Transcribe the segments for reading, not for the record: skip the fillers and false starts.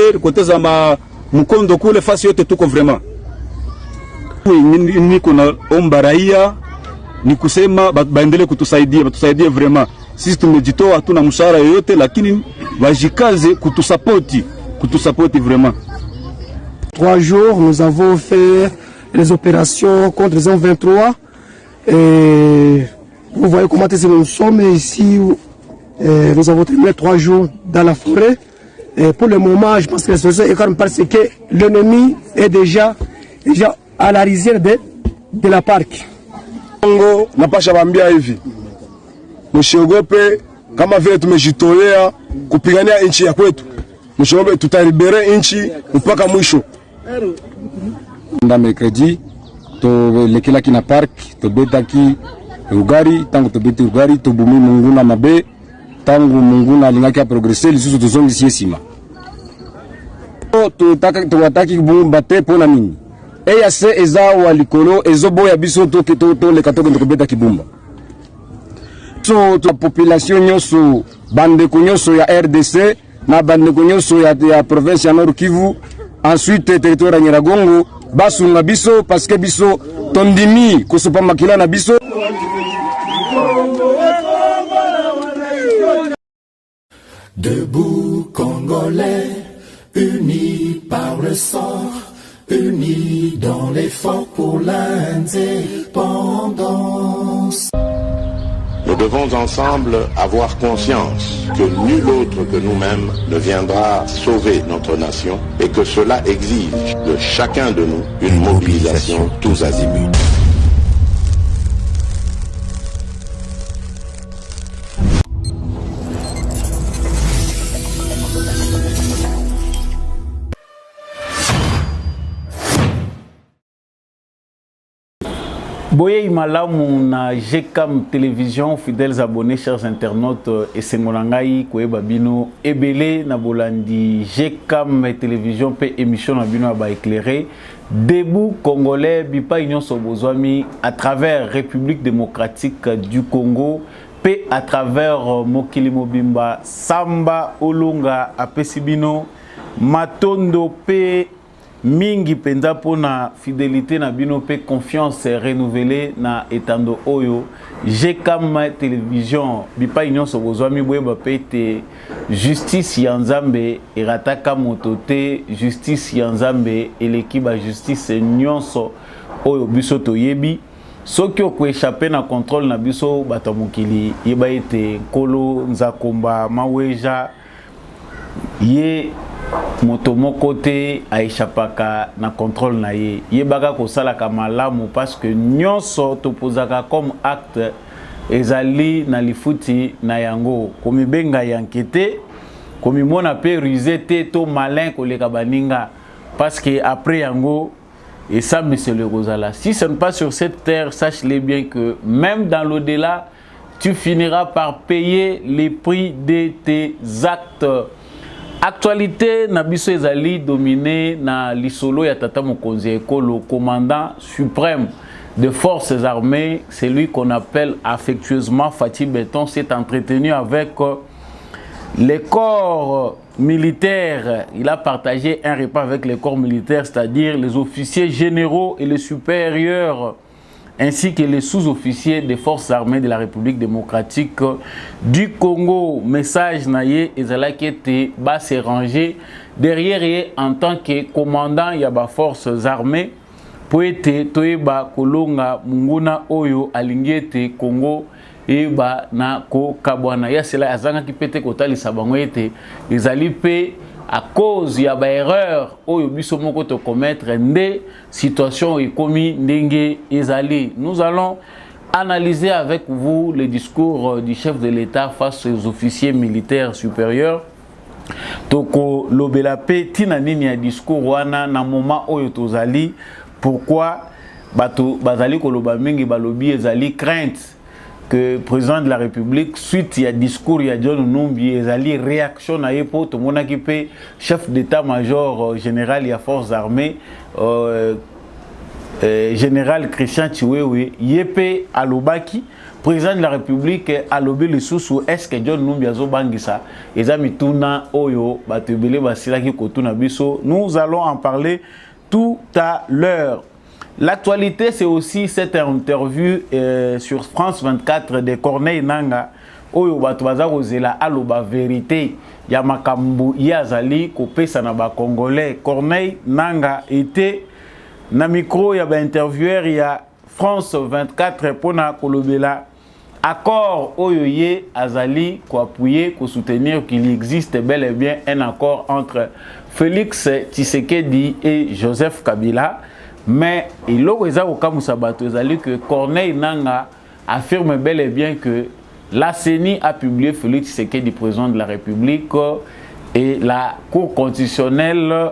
Equateur, côté za Mukondo kule fasi yote tuko vraiment. Niko na omba raia ni kusema baendelee kutusaidia vraiment. Sisi tumejitoa, hatuna mshahara yoyote, lakini wajikaze kutusapoti vraiment. 3 jours, nous avons fait les opérations contre les M23 et vous voyez comment nous sommes ici. Nous avons terminé 3 jours dans la forêt. Et pour le moment, je pense que la situation est calme parce que l'ennemi est déjà à la rizière de la parc. Kongo napasha bambia hivi, msiogope, kama vile tumejitolea kupigania nchi ya kwetu, msiogope, tutalibere nchi mpaka mwisho. Nda mercredi to lekela kina park to betaki Rugari, tangu to beti Rugari to bumi Munguna mabe, tangu Munguna lingaki a progresser lisusu tozongi siesima. To wataki bumba te pona nini? EAC eza wa likolo ezobo ya biso to le katoke ndokobeta kibumba. So la population nyoso bandeko nyoso ya RDC na bandeko nyoso ya province ya Nord Kivu, ensuite territoire ya Nyiragongo basunga biso parce que biso tondimi kosopa makila na biso. Debout Congolais, unis par le sang, unis dans l'effort pour l'indépendance. Nous devons ensemble avoir conscience que nul autre que nous-mêmes ne viendra sauver notre nation et que cela exige de chacun de nous une mobilisation tous azimuts. Boye Imalamu na GCAM Télévision, fidèles abonnés, chers internautes, et c'est Molangai, Koué Babino, Ebele, Nabolandi, GCAM Télévision, P émission Nabino Aba éclairé, debout Congolais, Bipa Union Sobozwami, à travers République démocratique du Congo, P à travers Mokili Mobimba, Samba, Olunga, Apesibino, Matondo, P. Mingi penza pona fidélité na bino pe confiance renouvelée na etando oyo GCAM Télévision bipa union sobozwami boyeba pe te justice ya Nzambe erataka motote justice ya Nzambe eleki ba justice nyonso oyo biso toyebi soki oko échapper na contrôle na biso bato mokili yeba ete Nkolo Nzakomba Maweja ye moto moko te aishapaka na contrôle na ye yebaka kosalaka malamu parce que nyonso topozaka comme acte ezali na lifuti na yango komibenga yankete komimona pe rusé te to malin koleka baninga parce que après yango et ça monsieur le Rosala si ce n'est pas sur cette terre sache-le bien que même dans l'au-delà tu finiras par payer les prix de tes actes. Actualité Nabiso ezali dominé na lisolo ya Tata Mokonzi Ekolo, commandant suprême des forces armées, c'est lui qu'on appelle affectueusement Fatih Beton, s'est entretenu avec les corps militaires. Il a partagé un repas avec les corps militaires, c'est-à-dire les officiers généraux et les supérieurs, ainsi que les sous-officiers des forces armées de la République démocratique du Congo. Message naye ezalaki ete ba se ranger derrière ye en tant que commandant yaba forces armées pour ete toyeba kolonga munguna oyo alingi ete Congo eba na ko kabwana ya cela azangaki pete kotalisa bango ete ezali pe à cause ya ba erreur oyo biso moko to commettre nde situation ekomi ndenge ezali. Nous allons analyser avec vous le discours du chef de l'État face aux officiers militaires supérieurs. Toko lobela pe tina nini ya discours wana na moment oyo tozali, pourquoi bato bazali koloba mingi balobi ezali crainte que président de la République suite à discours ya John Numbi ezali réaction na yepo to mona ki pe chef d'état-major général ya forces armées général Christian Chiwewe yepe alobaki président de la République a lobé le sous est-ce que John Numbiazo Bangisa ezamituna oyo batebele basilaki kotuna biso. Nous allons en parler tout à l'heure. L'actualité, c'est aussi cette interview sur France 24 de Corneille Nangaa oyo bato baza kozela aloba vérité ya makambo yazali kopesa na ba congolais. Corneille Nangaa était na micro ya ba intervieweur ya France 24 pona kolobela accord oyo ye azali ko appuyer ko soutenir qu'il existe bel et bien un accord entre Félix Tshisekedi et Joseph Kabila. Mais il a que Corneille Nangaa affirme bel et bien que la CENI a publié Félix Tshisekedi, président de la République, et la Cour constitutionnelle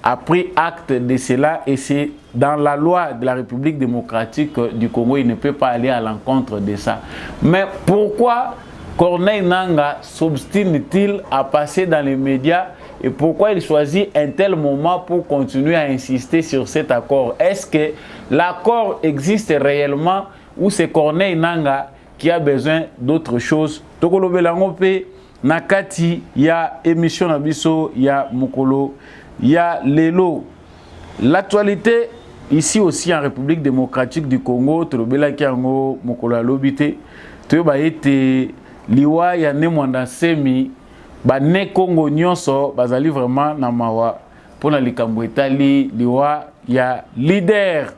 a pris acte de cela, et c'est dans la loi de la République démocratique du Congo, il ne peut pas aller à l'encontre de ça. Mais pourquoi Corneille Nangaa s'obstine-t-il à passer dans les médias et pourquoi il choisit un tel moment pour continuer à insister sur cet accord? Est-ce que l'accord existe réellement ou c'est Corneille Nangaa qui a besoin d'autre chose? Tokolobelango pe nakati ya émission na biso ya mukolo ya lelo. L'actualité ici aussi en République démocratique du Congo, tolobelaki yango mukolo ya lobité, toyoba ete liwa ya Nemwanda Nsemi ba ne Congo nyonso bazali vraiment na mawa pona likambo etali liwa ya leader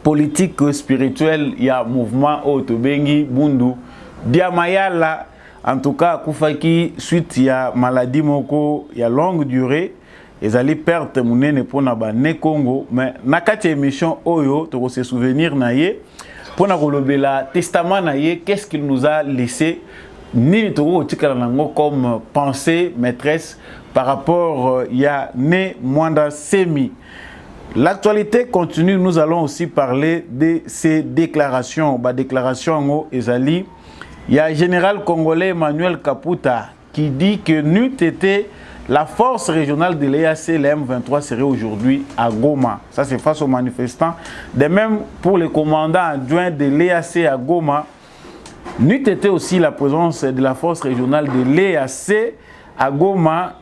politique spirituel ya mouvement Otobengi Bundu Diamayala, en tout cas kufaki suite ya maladie moko ya longue durée ezali perte munene pona ba ne Congo. Mais nakati émission oyo to se souvenir na ye pona kolobela testament na ye, qu'est-ce qu'il nous a laissé ni comme pensée maîtresse par rapport à Nemwanda Nsemi. L'actualité continue, nous allons aussi parler de ces déclarations. Déclaration ezali, il y a le général congolais Emmanuel Kaputa qui dit que n'eût été la force régionale de l'EAC, la M23 serait aujourd'hui à Goma. Ça c'est face aux manifestants. De même pour les commandants adjoints de l'EAC à Goma, n'eût été aussi la présence de la force régionale de l'EAC à Goma,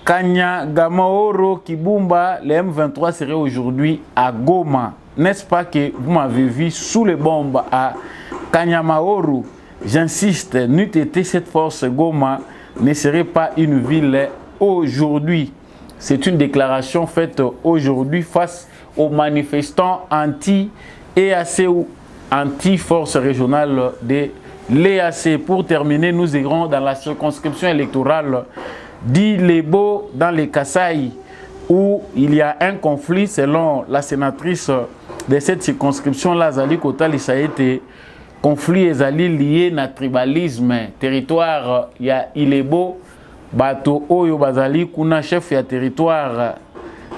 Kanya, Gamaoro, Kibumba, les M23 seraient aujourd'hui à Goma. N'est-ce pas que vous m'avez vu sous les bombes à Kanyamaoro? J'insiste, n'eût été cette force Goma, ne serait pas une ville aujourd'hui. C'est une déclaration faite aujourd'hui face aux manifestants anti-EAC ou anti-force régionale de l'EAC. Pour terminer, nous irons dans la circonscription électorale d'Ilebo dans les Kasaï, où il y a un conflit selon la sénatrice de cette circonscription, Lazali Kotali, ça a été conflit ezali lié na tribalisme. Territoire ya Ilebo, bato oyo bazali kuna chef ya territoire,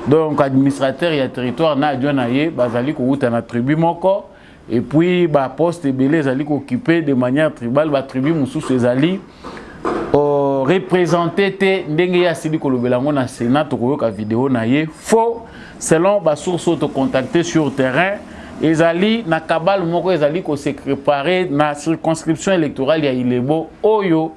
donc administrateur ya territoire na adjonaye bazali kouta na tribu moko. Et puis, poste belé ezali occupé de manière tribale, tribu mususu ezali représenté te ndenge ya sili kolobelango na Sénat tokoyoka vidéo na ye faux selon source auto contacté sur terrain. Ezali na kabal moko ezali ko se préparer na circonscription électorale ya Ilebo oyo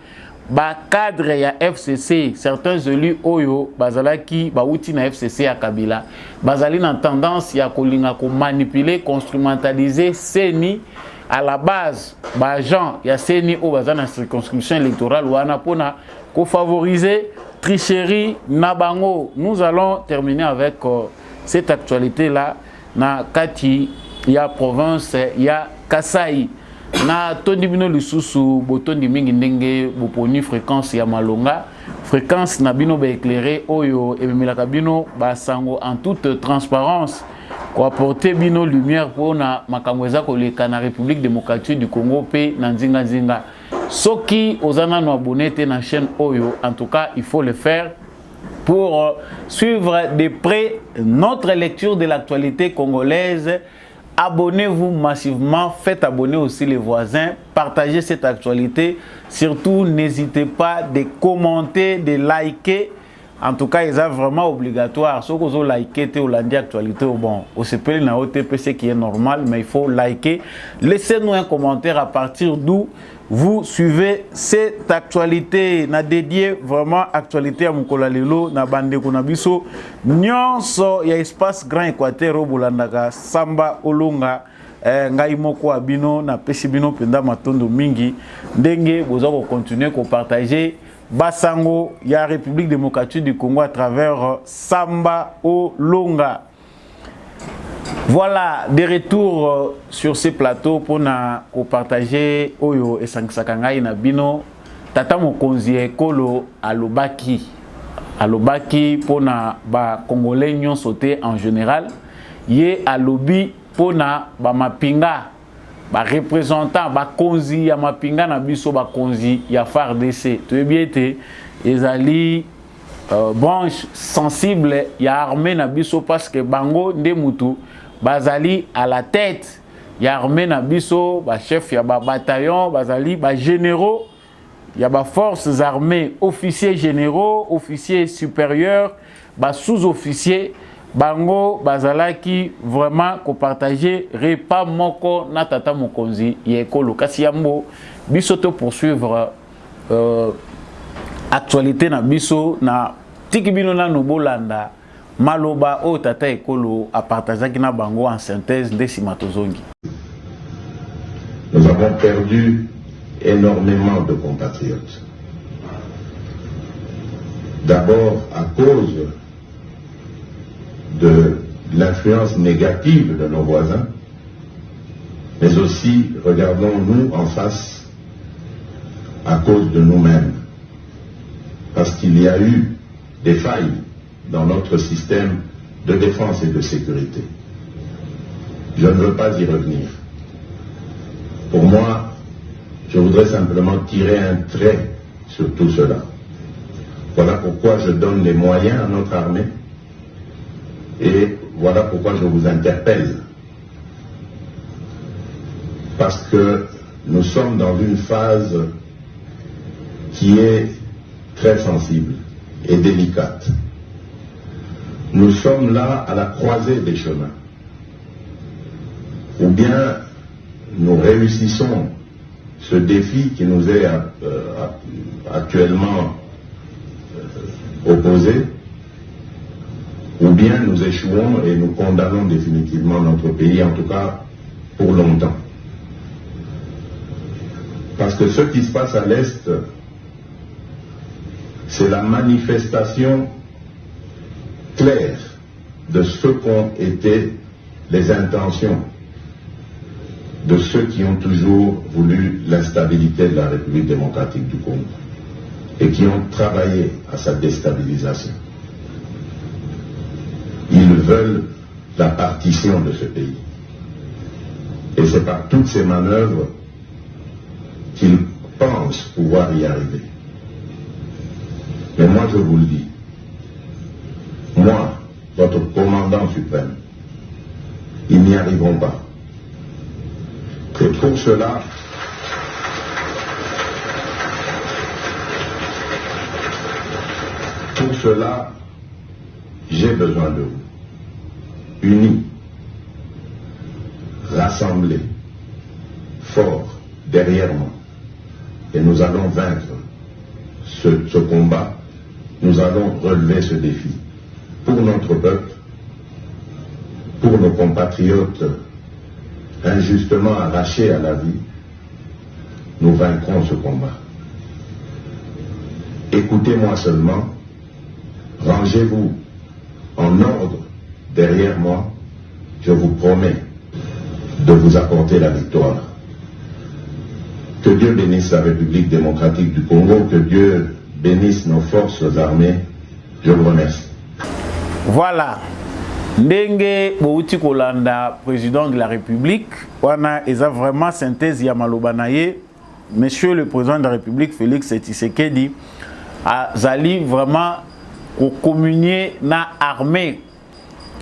cadre ya FCC, certains élus oyo bazalaki bauti na FCC ya Kabila bazali na tendance ya kolinga ko manipuler, instrumentaliser CENI à la base agent ya CENI o bazana na circonscription électorale wana pona ko favoriser tricherie na bango. Nous allons terminer avec cette actualité là na kati ya province ya Kasai. Na tondi bino lisusu botondi mingi ndenge boponi fréquence ya malonga, fréquence na bino ba éclairé oyo ememelaka bino ba sango en toute transparence ko apporter bino lumière pour na makambo eza koleka na République démocratique du Congo pe na nzinga nzinga. Soki ozana no abonné te na chaîne oyo, en tout cas il faut le faire pour suivre de près notre lecture de l'actualité congolaise. Abonnez-vous massivement, faites abonner aussi les voisins, partagez cette actualité. Surtout, n'hésitez pas de commenter, de liker en tout cas, ils sont vraiment obligatoires. Si vous likez ou lundi actualité, bon, on se peut na OTPC qui est normal, mais il faut liker. Laissez-nous un commentaire à partir d'où vous suivez cette actualité. Na dédié vraiment actualité à Mukola Lelo, na bande kunabiso. Nyonso ya espace Grand Équateur au Bolandaka, Samba Olonga. Ngai moko abino na pesi bino penda matondo mingi ndenge boza ko continuer ko partager basango ya République démocratique du Congo à travers Samba Olonga. Voilà, des retours sur ces plateaux pour na ko partager oyo esangisaka ngai na bino tata mokonzi ekolo alobaki pour na ba congolais nyon sauté en général ye alobi pona ba mapinga ba représentant ba konzi ya mapinga na biso ba konzi ya FARDC to ebiete ezali branche sensible ya armée na biso parce que bango nde mutu bazali à la tête ya armée na biso ba chef ya ba bataillon bazali ba généraux ya ba forces armées officiers généraux officiers supérieurs ba sous-officiers bango bazalaki vraiment ko partager repas moko na tata mokonzi yekolo kasi yambo biso to poursuivre actualité na biso na tikibino na nobolanda maloba o tata ekolo a partager na bango en synthèse de simatozongi. Nous avons perdu énormément de compatriotes. D'abord à cause de l'influence négative de nos voisins, mais aussi, regardons-nous en face, à cause de nous-mêmes. Parce qu'il y a eu des failles dans notre système de défense et de sécurité. Je ne veux pas y revenir. Pour moi, je voudrais simplement tirer un trait sur tout cela. Voilà pourquoi je donne les moyens à notre armée. Et voilà pourquoi je vous interpelle. Parce que nous sommes dans une phase qui est très sensible et délicate. Nous sommes là à la croisée des chemins. Ou bien nous réussissons ce défi qui nous est actuellement opposé, ou bien nous échouons et nous condamnons définitivement notre pays, en tout cas pour longtemps. Parce que ce qui se passe à l'Est, c'est la manifestation claire de ce qu'ont été les intentions de ceux qui ont toujours voulu l'instabilité de la République démocratique du Congo et qui ont travaillé à sa déstabilisation. Ils veulent la partition de ce pays. Et c'est par toutes ces manœuvres qu'ils pensent pouvoir y arriver. Mais moi je vous le dis, moi, votre commandant suprême, ils n'y arriveront pas. Et pour cela, j'ai besoin de vous, unis, rassemblés, forts, derrière moi. Et nous allons vaincre ce combat, nous allons relever ce défi. Pour notre peuple, pour nos compatriotes injustement arrachés à la vie, nous vaincrons ce combat. Écoutez-moi seulement, rangez-vous en ordre derrière moi, je vous promets de vous apporter la victoire. Que Dieu bénisse la République démocratique du Congo, que Dieu bénisse nos forces armées. Je vous remercie. Voilà. Ndenge Bouti Kolanda, président de la République, wana eza vraiment synthèse ya maloba na ye. Monsieur le président de la République Félix Tshisekedi azali vraiment au communier na armée.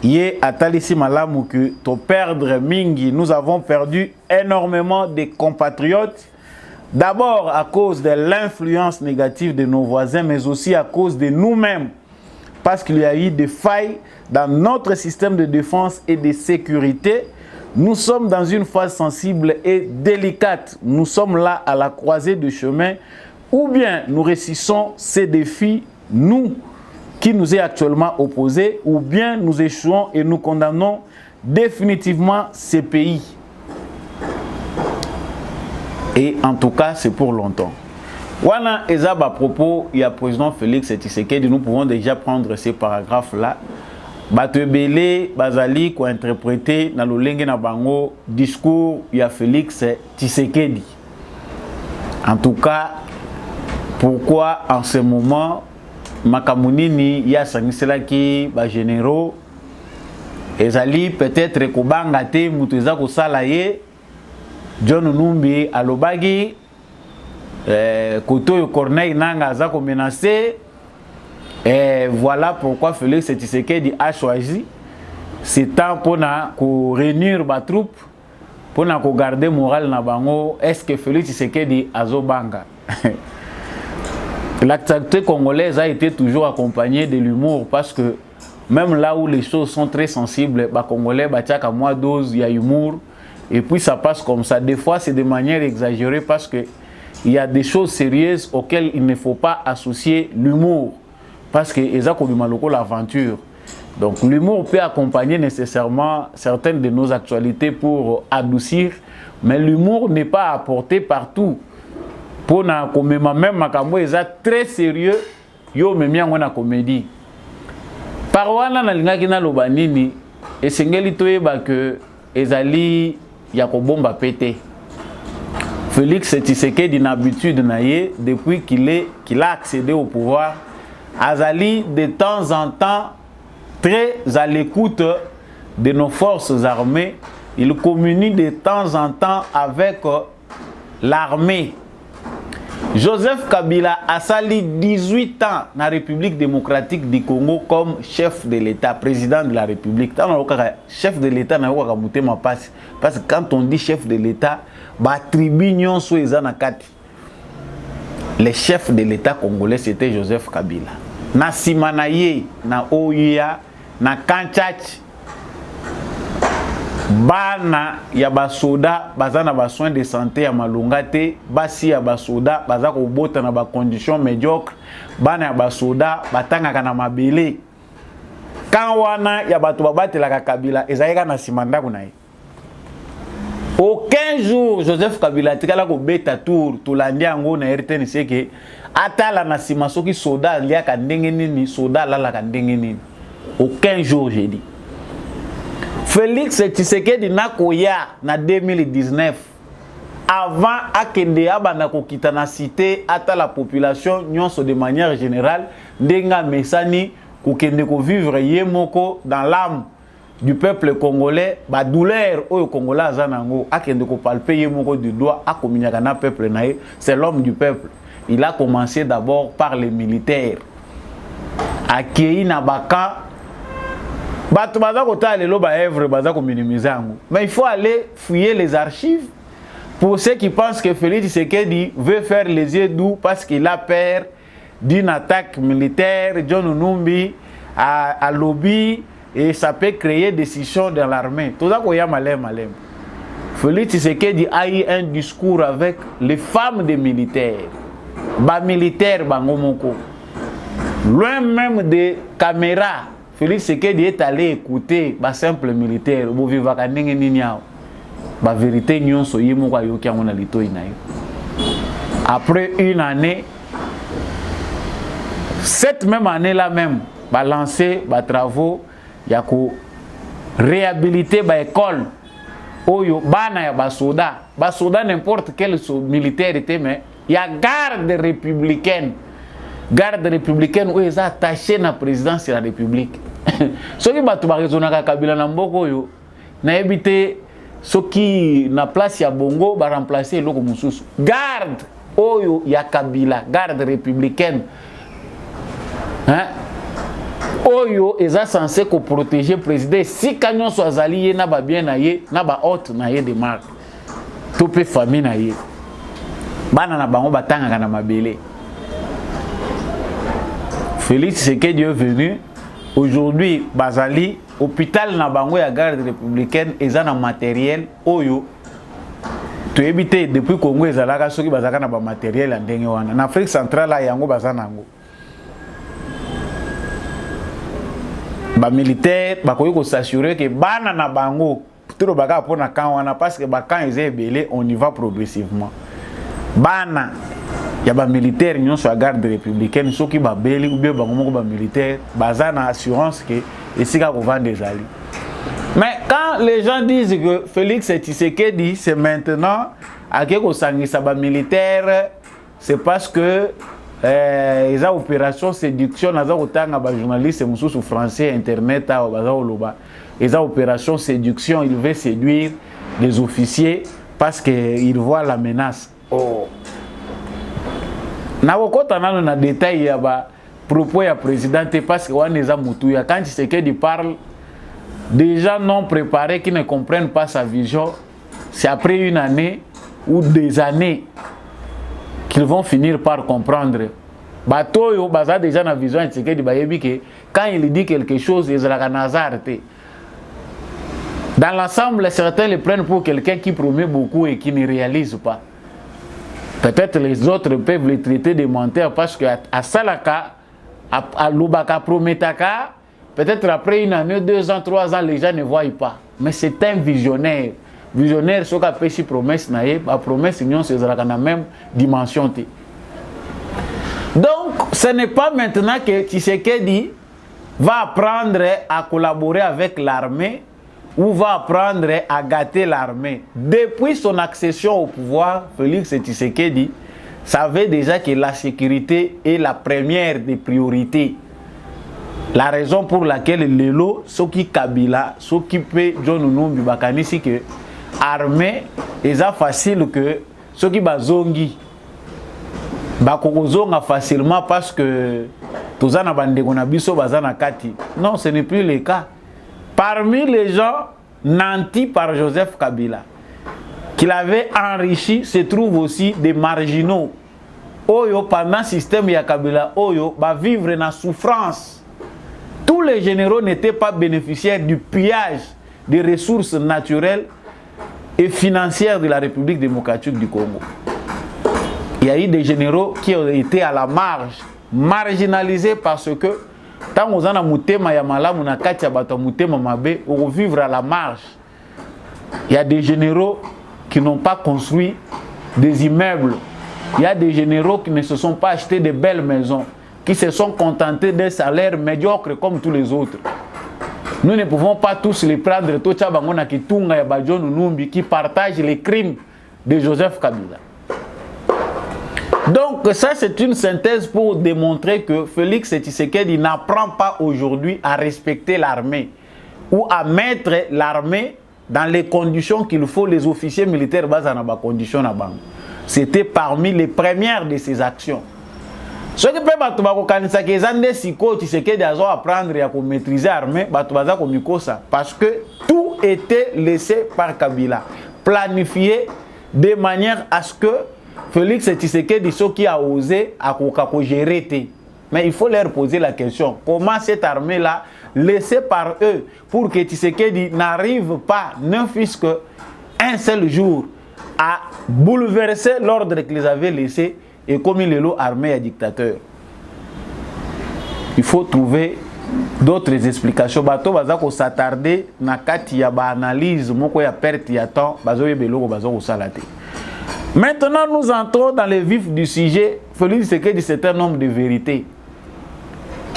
Yé atalisi malamu que to perdre mingi, nous avons perdu énormément de compatriotes. D'abord à cause de l'influence négative de nos voisins, mais aussi à cause de nous-mêmes. parce qu'il y a eu des failles dans notre système de défense et de sécurité. Nous sommes dans une phase sensible et délicate. Nous sommes là à la croisée du chemin. Ou bien nous réussissons ces défis, nous, qui nous est actuellement opposés, ou bien nous échouons et nous condamnons définitivement ces pays. Et en tout cas, c'est pour longtemps. Wana ezab à propos, il y a président Félix Tshisekedi, nous pouvons déjà prendre ces paragraphes-là. Batebele, Bazali, qui a interprété dans le lingue na bango discours, il y a Félix Tshisekedi. En tout cas, pourquoi en ce moment, Makamunini, il y a Sangiselaki, généraux, ezali peut-être Kobangate, Mouteza Kosalaye, John Numbi, Alobagi, Koto Corneille Nanga Zako menacé. Et voilà pourquoi Félix Tshisekedi a choisi ce temps pour réunir les troupes, pour garder le moral na bango. Est-ce que Félix Tshisekedi a zobanga? L'actualité congolaise a été toujours accompagnée de l'humour parce que même là où les choses sont très sensibles, les Congolais, à moins dose, il y a humour. Et puis ça passe comme ça. Des fois, c'est de manière exagérée parce qu'il y a des choses sérieuses auxquelles il ne faut pas associer l'humour. Parce que c'est l'aventure. Donc l'humour peut accompagner nécessairement certaines de nos actualités pour adoucir. Mais l'humour n'est pas apporté partout. Pour na komema même makambo eza très sérieux yo memia ngona comédie parwana na lingaki na lobanini esengeli toyeba que ezali ya kobomba pété. Félix Tshisekedi n'a habitude na ye depuis qu'il a accédé au pouvoir azali de temps en temps très à l'écoute de nos forces armées. Il communique de temps en temps avec l'armée. Joseph Kabila a sali 18 ans dans la République démocratique du Congo comme chef de l'État, président de la République. Chef de l'État, parce que quand on dit chef de l'État, le chef de l'État congolais, c'était Joseph Kabila. Na Simanaye, na Ouya, na Kanchach, bana ya basoda bazana ba soins de santé ya malungate basi ya basoda bazako bota na ba conditions médiocres bana ya basoda batanga kana mabele kan wana ya bato babatela ka Kabila ezayeka na simanda kunaye. Aucun jour Joseph Kabila tikala ko beta tour tolandi yango na RTN seke atala na sima soki soda lia ka ndenge nini soda lala ka ndenge nini. Aucun jour j'ai dit. Félix Tshisekedi nakoya na 2019 avant akende abana kokita na cité ata la population nyonso de manière générale ndenga mesani kokende ko vivre yemoko dans l'âme du peuple congolais ba douleur oyo congolais azanango akende ko palper yemoko du doigt akominyaka na peuple nae. C'est l'homme du peuple. Il a commencé d'abord par les militaires akei na baka. Mais il faut aller fouiller les archives pour ceux qui pensent que Félix Tshisekedi veut faire les yeux doux parce qu'il a peur d'une attaque militaire, John Numbi, à lobby, et ça peut créer des scissions dans l'armée. Tout ça, Félix Tshisekedi a eu un discours avec les femmes des militaires. Ba militaires, bangomoko. Loin même des caméras. Félix Tshisekedi est allé écouter ba simple militaire bo vivaka ndenge nini yao ba vérité nyonso yemoko ayoki yango na litoi na yo. Après une année, cette même année là même ba lancer ba travaux ya ko réhabiliter ba école oyo bana ya ba soda n'importe quel militaire était mais il y a garde républicaine. Garde républicaine où ils sont attachés à la présidence de la République. Ce qui va te Kabila na mboko yo na éviter ce qui na place ya bongo va remplacer loko mususu. Garde oyo ya Kabila, garde républicaine. Hein? Oyo ils sont censés ko protéger président si kanyon so azali na ba bien na ye na ba haute na ye de marque. Topé famille na ye. Bana na bango batanga na mabele. Félix Tshisekedi est venu aujourd'hui bazali hôpital na bango ya garde républicaine eza na matériel oyo to éviter depuis Congo ezalaka soki bazaka na ba matériel ya ndenge wana na Afrique centrale yango bazanango ba militaire bakoki ko s'assurer que bana na bango tout baka pona kan wana parce que ba kan eza ebele on y va progressivement bana ya ba militaire nyonso ya garde républicaine soki ba beli ou bien bango moko ba militaire bazana assurance que esika ko vendre des alliés. Mais quand les gens disent que Félix Tshisekedi c'est maintenant à quelque sangisa ba militaire, c'est parce que les opérations séduction naza kotanga ba journaliste mususu français internet a baza loba les opérations séduction il veut séduire les officiers parce que il voit la menace. Oh na kokota nano na détail ya ba propos ya président parce que wana eza mutu ya quand Tshisekedi parle des gens non préparés qui ne comprennent pas sa vision, c'est après une année ou des années qu'ils vont finir par comprendre. Batoyo, baza déjà na vision que quand il dit quelque chose, il est hasard. Dans l'ensemble, certains le prennent pour quelqu'un qui promet beaucoup et qui ne réalise pas. Peut-être les autres peuvent le traiter de menteur parce que à Salaka, à Lubaka Prometaka, peut-être après une année, 2 ans, 3 ans, les gens ne voient pas. Mais c'est un visionnaire. Visionnaire, ce qu'a fait promesse, la promesse, c'est la même dimension. Donc, ce n'est pas maintenant que Tshisekedi va apprendre à collaborer avec l'armée ou va apprendre à gâter l'armée. Depuis son accession au pouvoir, Félix Tshisekedi savait déjà que la sécurité est la première des priorités. La raison pour laquelle Lelo, Soki Kabila, Soki Pe, John Numbi Bakani, c'est que l'armée est facile que Soki Bazongi Bakozonga facilement parce que Tozana Bandegona Biso Bazana Kati. Non, ce n'est plus le cas. Parmi les gens nantis par Joseph Kabila, qu'il avait enrichi, se trouvent aussi des marginaux. Oyo, pendant le système ya Kabila, Oyo, va vivre dans souffrance. Tous les généraux n'étaient pas bénéficiaires du pillage des ressources naturelles et financières de la République démocratique du Congo. Il y a eu des généraux qui ont été à la marge, marginalisés parce que tant qu'on a mutema ya malamu na kati ya bato mutema mabe, on vivre à la marge. Il y a des généraux qui n'ont pas construit des immeubles. Il y a des généraux qui ne se sont pas achetés de belles maisons, qui se sont contentés d'un salaire médiocre comme tous les autres. Nous ne pouvons pas tous les prendre, qui partagent les crimes de Joseph Kabila. Donc ça c'est une synthèse pour démontrer que Félix Tshisekedi n'apprend pas aujourd'hui à respecter l'armée ou à mettre l'armée dans les conditions qu'il faut. Les officiers militaires basés dans les conditions. C'était parmi les premières de ses actions. Ce qui peut apprendre à maîtriser l'armée, parce que tout était laissé par Kabila, planifié de manière à ce que Félix Tshisekedi, ceux qui a osé à gérer. Mais il faut leur poser la question, comment cette armée-là, laissée par eux, pour que Tshisekedi n'arrive pas, ne fût-ce qu'un seul jour, à bouleverser l'ordre qu'ils avaient laissé et comme il est l'armée à dictateur. Il faut trouver d'autres explications. Bato bazako s'attarder na kati ya ba analyse moko ya perte ya temps bazo yebelo bazo salate. Maintenant nous entrons dans le vif du sujet. Félix Tshisekedi c'est un homme de vérité.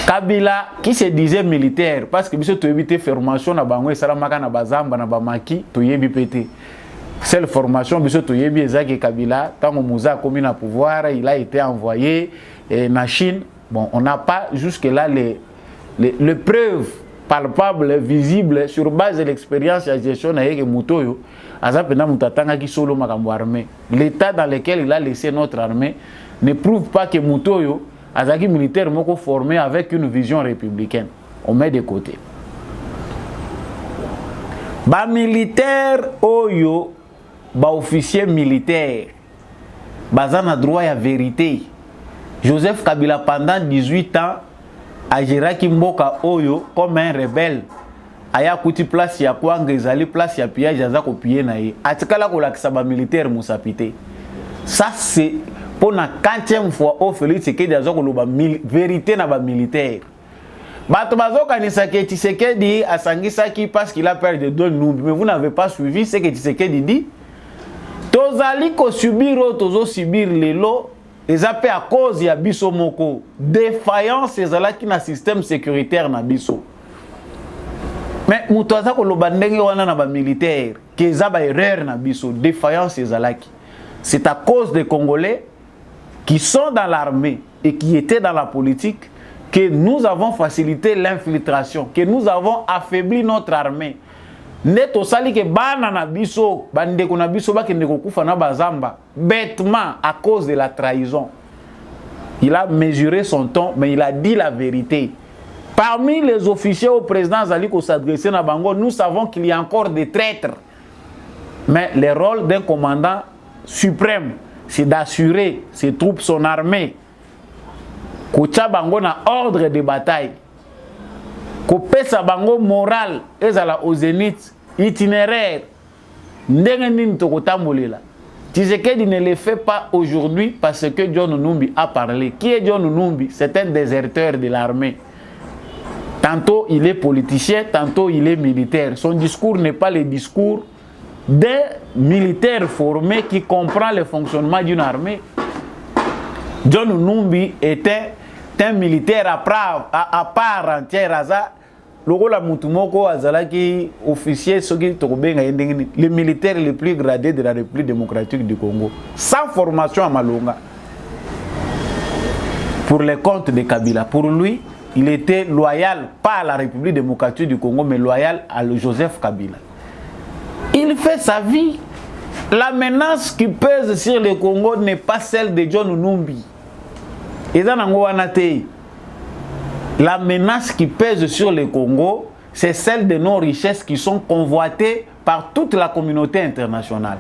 Kabila qui se disait militaire parce que biso to éviter formation na bango esalamaka na bazamba na bamaki to yebi pété. Cette formation, M. Toyebi Ezaki Kabila, tant que Moussa a commis le pouvoir, il a été envoyé en Chine. Bon, on n'a pas jusque-là les preuves palpables, visibles, sur base de l'expérience de la gestion de Moutoyo. L'état dans lequel il a laissé notre armée ne prouve pas que Moutoyo, Azaki militaire, est formé avec une vision républicaine. On met de côté. Ba militaire Oyo, ba officier militaire, bazana droit à vérité. Joseph Kabila pendant 18 ans, agiraki mboka oyo comme un rebelle aya kuti place ya kwanga ezali place ya pillage aza kopie na ye atikala kolakisa ba militaire musapite. Ça c'est pour la 4e fois au Félix Tshisekedi aza koloba vérité na ba militaire. Bato bazo kanisa ke Tshisekedi asangisaki parce qu'il a peur de John Numbi, mais vous n'avez pas suivi ce que Tshisekedi dit. Tozali ko subir o tozo subir lelo ezape à cause ya biso moko défaillance ezalaki na système sécuritaire na biso. Mais muto aza koloba ndenge wana na ba militaire ke eza ba erreur na biso défaillance ezalaki. C'est à cause des Congolais qui sont dans l'armée et qui étaient dans la politique que nous avons facilité l'infiltration, que nous avons affaibli notre armée. Neto sali ke bana na biso, bande ko na biso ba kende ko kufa na bazamba bêtement à cause de la trahison. Il a mesuré son ton, mais il a dit la vérité. Parmi les officiers au président Zali ko s'adresser na bango, nous savons qu'il y a encore des traîtres. Mais le rôle d'un commandant suprême, c'est d'assurer ses troupes, son armée, kocha bango na ordre de bataille, kopesa bango moral, ezala au zénith, itinéraire, ndenge nini tokotambolela. Tshisekedi ne le fait pas aujourd'hui parce que John Numbi a parlé. Qui est John Numbi? C'est un déserteur de l'armée. Tantôt il est politicien, tantôt il est militaire. Son discours n'est pas le discours d'un militaire formé qui comprend le fonctionnement d'une armée. John Numbi était un militaire à part entière. Le Mutumoko Azalaki, officier, les militaires les plus gradés de la République démocratique du Congo, sans formation à Malonga, pour les comptes de Kabila. Pour lui, il était loyal, pas à la République démocratique du Congo, mais loyal à Joseph Kabila. Il fait sa vie. La menace qui pèse sur le Congo n'est pas celle de John Numbi. La menace qui pèse sur le Congo, c'est celle de nos richesses qui sont convoitées par toute la communauté internationale.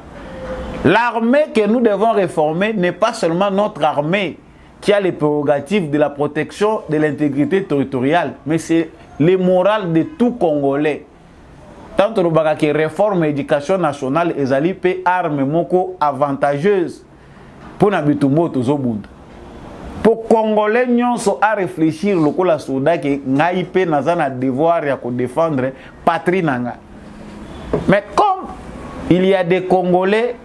L'armée que nous devons réformer n'est pas seulement notre armée qui a les prérogatives de la protection de l'intégrité territoriale, mais c'est le moral de tout Congolais. Tant que réforme éducation nationale ezali pe arme moko avantageuse pour nabitumbo tozobunda. Pour Congolais nyonso à réfléchir lokola soda ke ngai pe nazana devoir ya ko défendre patrie nanga. Mais comme il y a des Congolais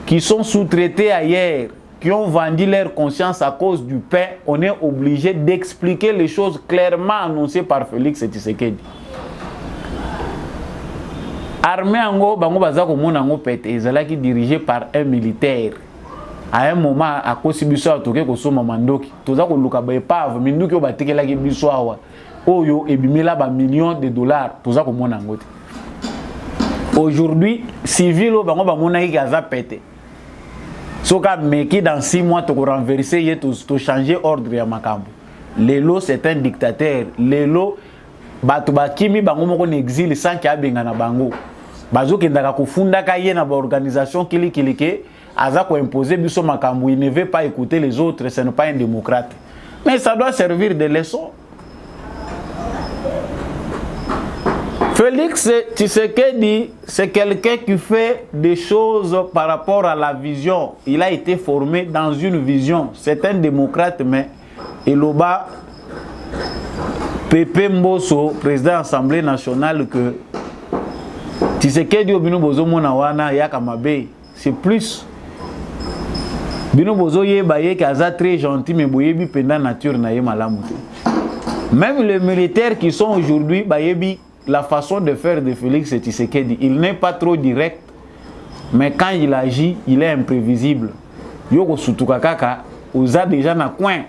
qui sont sous-traités ailleurs, qui ont vendu leur conscience à cause du pain, on est obligé d'expliquer les choses clairement annoncées par Félix Tshisekedi. Armée ango bango baza ko mona ngo pete ezalaki dirigé par un militaire. À un moment à cause biso atoke ko soma mandoki toza ko luka ba epave minduki o batekelaki biso awa oyo ebimela ba millions de dollars toza ko mona ngo. Aujourd'hui civil o bango ba mona ki aza pete. Soka meki dans 6 mois to ko renverser ye to changer ordre ya makambo. Lelo c'est un dictateur. Lelo bato bakimi bango moko na exil sans qu'il abenga na bango bazo kendaka kufunda ka ye na ba organisation kilike aza ko imposer biso makambo, il ne veut pas écouter les autres, ce n'est pas un démocrate, mais ça doit servir de leçon. Félix Tshisekedi, c'est quelqu'un qui fait des choses par rapport à la vision. Il a été formé dans une vision. C'est un démocrate, mais Eloba Pepe Mboso, président de l'Assemblée nationale, que Tshisekedi Bino Bozo Monawana Yakamabe, c'est plus. Bino Bozo Yebaye qui est très gentil, mais Boyebi pendant nature na Yemalamuté. Même les militaires qui sont aujourd'hui, Bayebi, la façon de faire de Félix Tshisekedi, il n'est pas trop direct, mais quand il agit, il est imprévisible. Yoko Sutukakaka, Oza déjà na coin.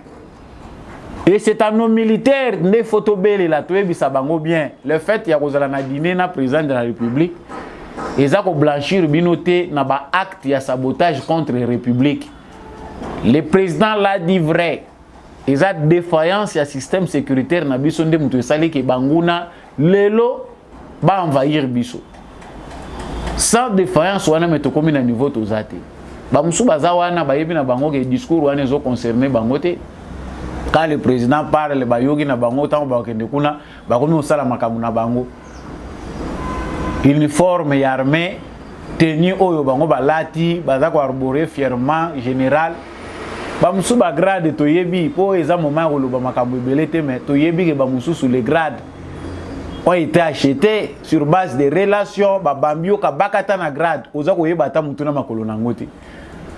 Et c'est à nos militaires, ne photobel et la tuebi sabango bien. Le fait qu'il y a un dîner na président de la République, ils ont blanchir binoté na ba acte ya sabotage contre la République. Le président l'a dit vrai. Ils ont défaillance ya système sécuritaire na biso nde mutu sali ke banguna lelo ba envahir biso. Sans défaillance wana metokomi na niveau tozate. Ba musu baza wana ba yebi na bango ke discours wana zo concerné bango te. Quand le président parle, bayogi na bango tant bakende kuna bakomi osala makamu na bango. Uniforme et armée tenue oyo bango balati baza ko arborer fièrement général. Ba musu ba grade toyebi po eza moment koloba makamu ebele te mais toyebi ke ba musu sous les grades ont été achetés sur base des relations ba bambio ka bakata na grade oza ko yeba ta mutu na makolo na ngote.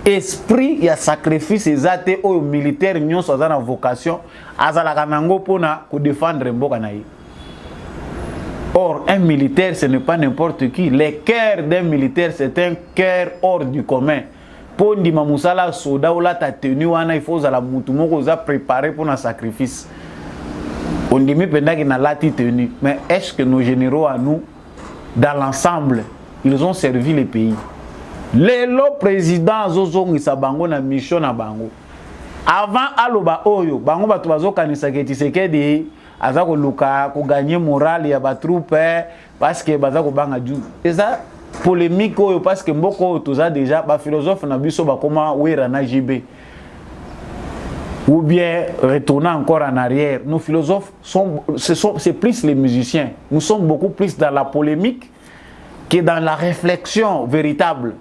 Esprit ya sacrifice ezate oyo militaire nyonso aza na vocation azalaka nango pona ko défendre mboka na ye. Or un militaire ce n'est pas n'importe qui. Le cœur d'un militaire c'est un cœur hors du commun. Pour ndima musala soda ou la ta tenue wana il faut za la mutu moko za préparer pour un sacrifice. On dit pendant qu'il na lati tenue mais est-ce que nos généraux à nous dans l'ensemble ils ont servi le pays? Le président zozongi sa bango na mission na bango. Avant aloba oyo, bango batu bazo kanisa ke Tshisekedi aza ko luka ko gagner morale ya ba troupe parce que baza ko banga ju. Eza polémique oyo parce que mboko toza déjà ba philosophe na biso ba koma wera na JB. Ou bien retourner encore en arrière. Nos philosophes c'est plus les musiciens. Nous sommes beaucoup plus dans la polémique que dans la réflexion véritable.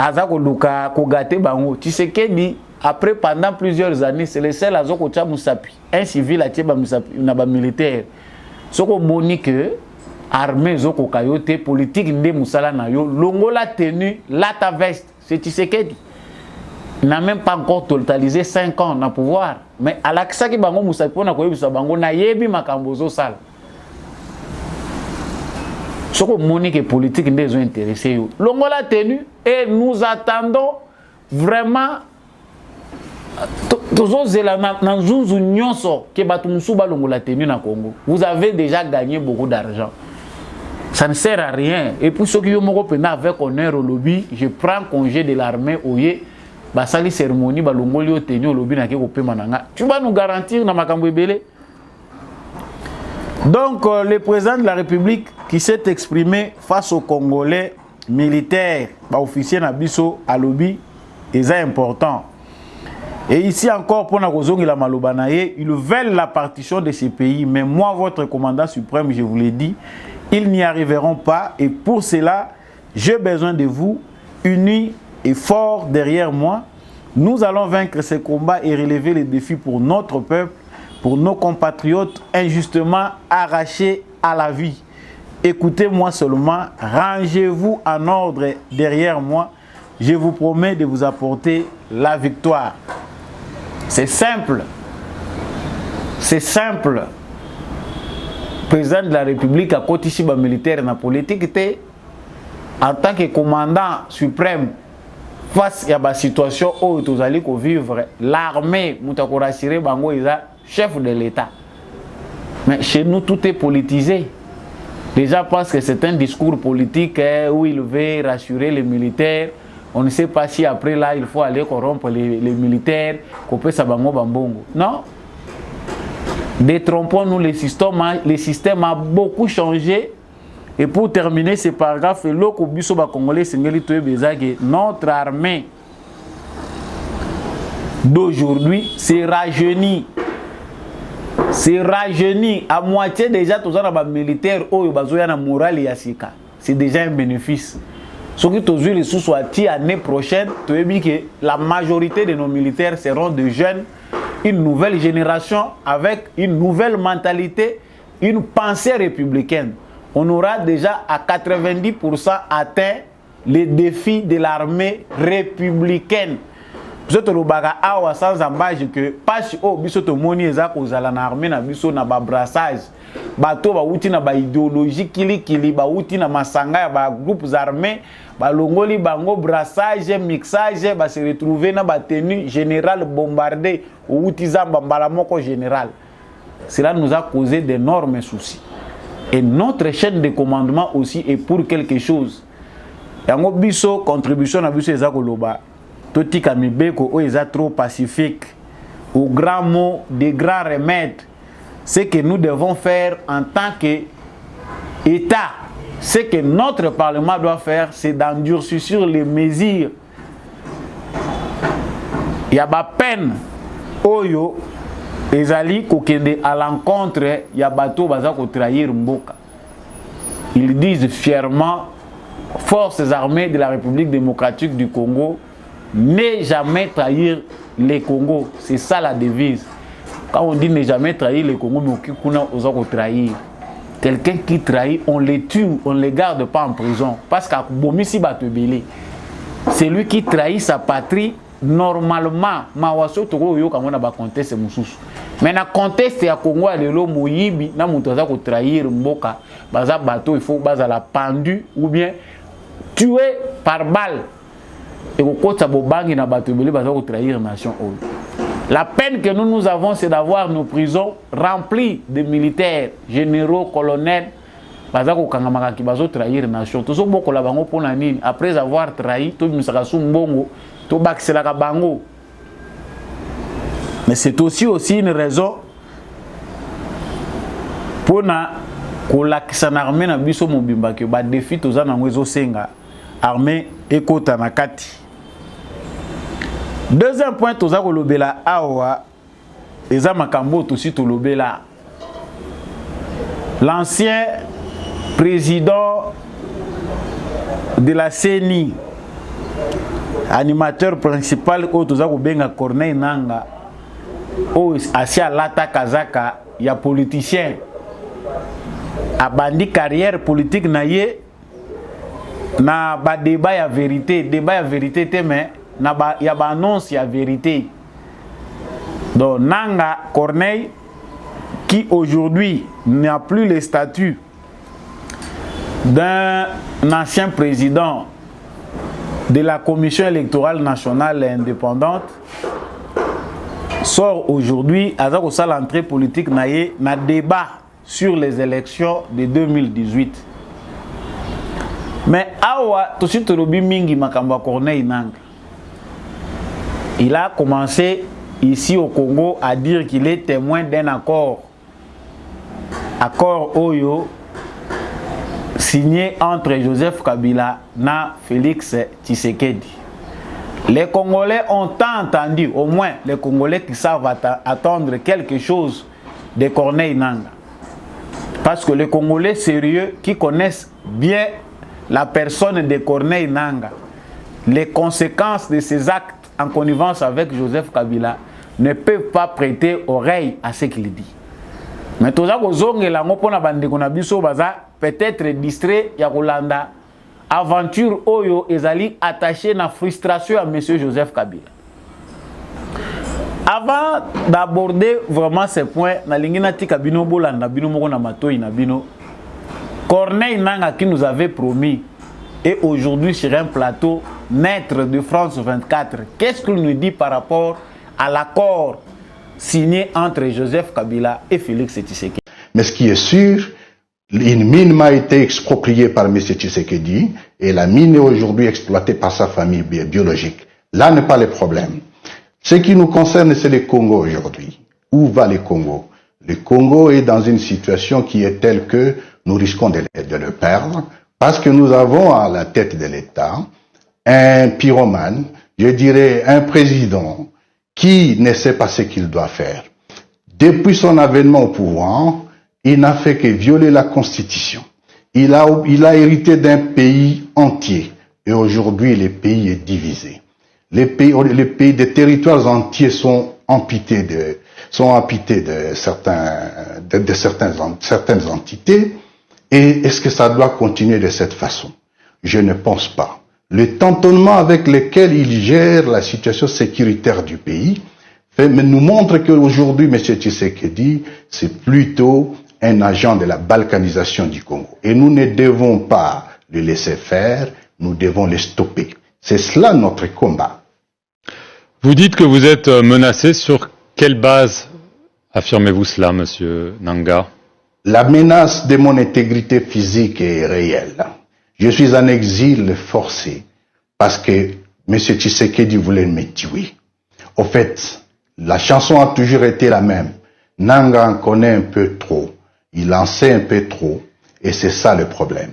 Azako luka kogate bango Tshisekedi après pendant plusieurs années c'est le seul azoko tcha musapi un civil a tcheba musapi na ba militaire soko moni que armée zoko kayote politique ndé musala na yo longola tenue la ta veste c'est Tshisekedi n'a même pas encore totalisé 5 ans na pouvoir mais alakisa ki bango musapi pona koyebisa bango na yebi makambo zo sala. Ce que Monique politique nous ont intéressé. L'on l'a tenu et nous attendons vraiment vous avez déjà gagné beaucoup d'argent. Ça ne sert à rien. Et pour ceux qui ont avec honneur au lobby, je prends congé de l'armée au yé. Basali cérémonie, balongoli au tenu au lobby na ke mananga. Tu vas nous garantir na makambo ebele. Donc, le président de la République qui s'est exprimé face aux Congolais militaires, officiers Nabiso à lobby, c'est important. Et ici encore, pour la Malobanaye, ils veulent la partition de ces pays. Mais moi, votre commandant suprême, je vous l'ai dit, ils n'y arriveront pas. Et pour cela, j'ai besoin de vous, unis et forts derrière moi. Nous allons vaincre ces combats et relever les défis pour notre peuple, pour nos compatriotes injustement arrachés à la vie. Écoutez-moi seulement, rangez-vous en ordre derrière moi. Je vous promets de vous apporter la victoire. C'est simple. C'est simple. Président de la République a côté militaire na politique en tant que commandant suprême face à la situation où vous allez vivre, l'armée mutakorasire bango isa chef de l'État. Mais chez nous, tout est politisé. Les gens pensent que c'est un discours politique où il veut rassurer les militaires. On ne sait pas si après là, il faut aller corrompre les militaires, couper sa bango bambongo. Non. Détrompons-nous, le système a beaucoup changé. Et pour terminer ce paragraphe, notre armée d'aujourd'hui s'est rajeunie. C'est rajeuni à moitié déjà tous les militaires au bazoya na morale ya sika. C'est déjà un bénéfice. Ce qui tous les sous soit l'année prochaine, tu veux dire que la majorité de nos militaires seront de jeunes, une nouvelle génération avec une nouvelle mentalité, une pensée républicaine. On aura déjà à 90% atteint les défis de l'armée républicaine. Vous êtes au baga awa sans embâche que pas au biso to moni eza kozala na armée na biso na ba brassage bato ba uti na ba idéologie kili ba uti na masanga ya ba groupes armés ba longoli bango brassage mixage ba se retrouver na ba tenue générale bombardée ou uti zamba mbala moko général. Cela nous a causé d'énormes soucis. Et notre chaîne de commandement aussi est pour quelque chose. Yango biso contribution na biso eza koloba Toti Kamibeko o eza trop pacifique. Au grand mot, des grands remèdes. Ce que nous devons faire en tant qu'État, ce que notre Parlement doit faire, c'est d'endurcir sur les mesures. Il y a pas peine Oyo, ezali kokende à l'encontre ya bato baza ko trahir mboka. Ils disent fièrement, forces armées de la République démocratique du Congo, ne jamais trahir les Congos. C'est ça la devise. Quand on dit ne jamais trahir les Congos, mais on a trahir. Quelqu'un qui trahit, on les tue, on ne les garde pas en prison. Parce qu'à Bomisi Batebele, c'est lui qui trahit sa patrie. Normalement, Mawaso Toro Yo Kamona ba conteste mususu. Mais na conteste ya Congo lelo moyibi na mutu aza ko trahir mboka, baza bateau il faut baza la pendu ou bien tué par balle. Et au côté bobangi na Batebele baza ko trahir nation oyo. La peine que nous avons, c'est d'avoir nos prisons remplies de militaires, généraux, colonels, bazako kangamaka ki bazo trahir nation. Tout ça beaucoup la bango pona nini. Après avoir trahi, tout misaka sumbongo, tout bakisela ka bango. Mais c'est aussi une raison pour na kolakisa na armée na biso mobimba ke ba défi toza na ngwezo senga armée ekota na kati. Deuxième point, toza kolobela awa eza makambo tosi tolobela. L'ancien président de la CENI, animateur principal o toza kobenga Corneille Nangaa, o asia lata kazaka ya politicien abandi carrière politique na ye na ba débat ya vérité te mais il y a une annonce, il y a vérité. Donc, Nangaa Corneille, qui aujourd'hui n'a plus le statut d'un ancien président de la Commission électorale nationale et indépendante, sort aujourd'hui à l'entrée politique na débat sur les élections de 2018. Mais awa tosi tolobi mingi makamba Corneille Nangaa. Il a commencé ici au Congo à dire qu'il est témoin d'un accord. Accord Oyo signé entre Joseph Kabila et Félix Tshisekedi. Les Congolais ont tant entendu, au moins les Congolais qui savent attendre quelque chose de Corneille Nangaa. Parce que les Congolais sérieux qui connaissent bien la personne de Corneille Nangaa, les conséquences de ses actes en connivence avec Joseph Kabila, ne peuvent pas prêter oreille à ce qu'il dit. Mais tout ça, peut-être distrait, Yakolanda, aventure Oyo ezali attaché na frustration à M. Joseph Kabila. Avant d'aborder vraiment ces points, Corneille Nangaa qui nous avait promis, et aujourd'hui sur un plateau naître de France 24, qu'est-ce qu'il nous dit par rapport à l'accord signé entre Joseph Kabila et Félix Tshisekedi? Mais ce qui est sûr, une mine m'a été expropriée par M. Tshisekedi et la mine est aujourd'hui exploitée par sa famille biologique. Là n'est pas le problème. Ce qui nous concerne, c'est le Congo aujourd'hui. Où va le Congo? Le Congo est dans une situation qui est telle que nous risquons de le perdre parce que nous avons à la tête de l'État un pyromane, je dirais un président qui ne sait pas ce qu'il doit faire. Depuis son avènement au pouvoir, il n'a fait que violer la Constitution. Il a hérité d'un pays entier et aujourd'hui le pays est divisé. Les territoires entiers sont amputés de certaines entités. Et est-ce que ça doit continuer de cette façon? Je ne pense pas. Le tâtonnement avec lequel il gère la situation sécuritaire du pays nous montre qu'aujourd'hui, M. Tshisekedi, c'est plutôt un agent de la balkanisation du Congo. Et nous ne devons pas le laisser faire, nous devons le stopper. C'est cela notre combat. Vous dites que vous êtes menacé. Sur quelle base affirmez-vous cela, M. Nangaa? La menace de mon intégrité physique est réelle. Je suis en exil forcé parce que M. Tshisekedi voulait me tuer. Au fait, la chanson a toujours été la même. Nangaa en connaît un peu trop. Il en sait un peu trop. Et c'est ça le problème.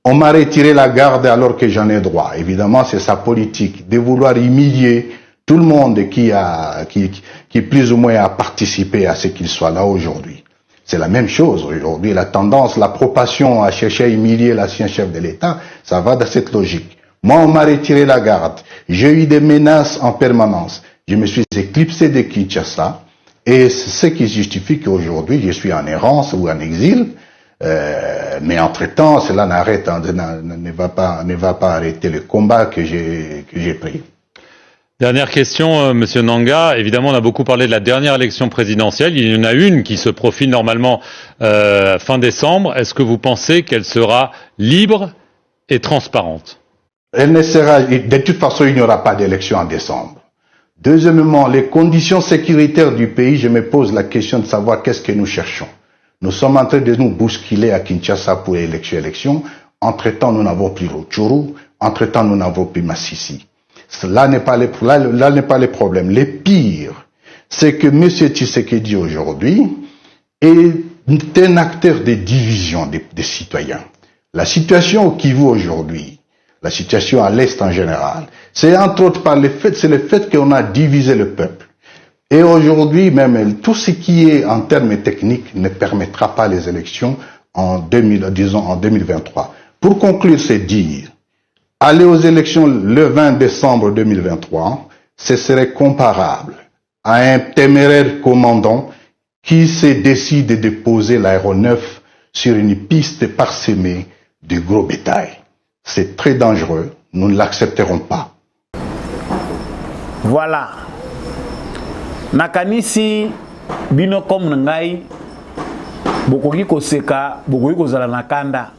On m'a retiré la garde alors que j'en ai droit. Évidemment, c'est sa politique de vouloir humilier tout le monde qui plus ou moins a participé à ce qu'il soit là aujourd'hui. C'est la même chose aujourd'hui. La tendance, la propension à chercher à humilier l'ancien chef de l'État, ça va dans cette logique. Moi, on m'a retiré la garde. J'ai eu des menaces en permanence. Je me suis éclipsé de Kinshasa. Et c'est ce qui justifie qu'aujourd'hui, je suis en errance ou en exil. Mais entre-temps, cela ne va pas arrêter le combat que j'ai pris. Dernière question, Monsieur Nanga. Évidemment, on a beaucoup parlé de la dernière élection présidentielle. Il y en a une qui se profile normalement fin décembre. Est-ce que vous pensez qu'elle sera libre et transparente? Elle ne sera, de toute façon, il n'y aura pas d'élection en décembre. Deuxièmement, les conditions sécuritaires du pays, je me pose la question de savoir qu'est-ce que nous cherchons. Nous sommes en train de nous bousculer à Kinshasa pour l'élection. Entre-temps, nous n'avons plus Rutshuru. Entre-temps, nous n'avons plus Masisi. Là n'est pas le problème. Le pire, c'est que M. Tshisekedi aujourd'hui est un acteur de division des citoyens. La situation au Kivu aujourd'hui, la situation à l'Est en général, c'est entre autres par le fait qu'on a divisé le peuple. Et aujourd'hui, même tout ce qui est en termes techniques ne permettra pas les élections en 2023. Pour conclure, c'est dire, aller aux élections le 20 décembre 2023, ce serait comparable à un téméraire commandant qui se décide de poser l'aéronef sur une piste parsemée de gros bétail. C'est très dangereux, nous ne l'accepterons pas. Voilà. Nakanisi bino comme ngai bokoki koseka bokoki kozala nakanda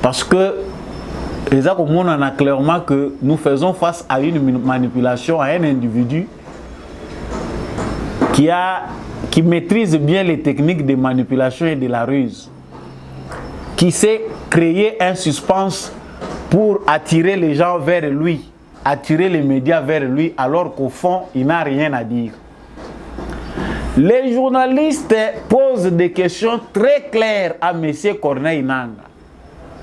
parce que les gens comprennent clairement que nous faisons face à une manipulation, à un individu qui maîtrise bien les techniques de manipulation et de la ruse, qui sait créer un suspense pour attirer les gens vers lui, attirer les médias vers lui, alors qu'au fond, il n'a rien à dire. Les journalistes posent des questions très claires à M. Corneille Nangaa.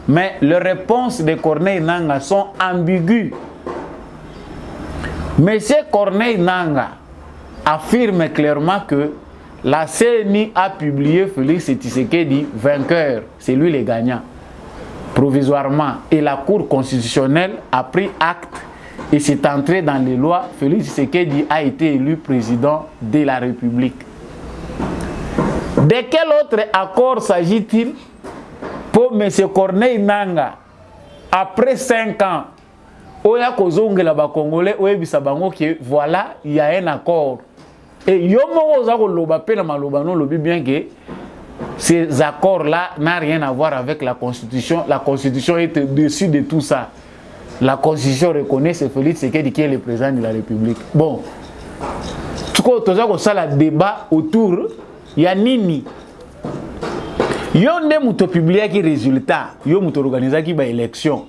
Mais les réponses de Corneille Nangaa sont ambiguës. M. Corneille Nangaa affirme clairement que la CENI a publié Félix Tshisekedi vainqueur, c'est lui le gagnant, provisoirement. Et la Cour constitutionnelle a pris acte et s'est entré dans les lois. Félix Tshisekedi a été élu président de la République. De quel autre accord s'agit-il pour M. Corneille Nangaa, après 5 ans, oya kozongela ba Congolais, oyebisa bango que voilà, il y a un accord. Et yomo oza koloba pe na maloba no lobi bien que ces accords-là n'ont rien à voir avec la Constitution. La Constitution est au-dessus de tout ça. La Constitution reconnaît ce Félix Tshisekedi qui est le président de la République. Bon, tu vois, tu as ça le débat autour, il y a nini. Yo nde muto publier qui résultat, yo muto organiser qui ba élection.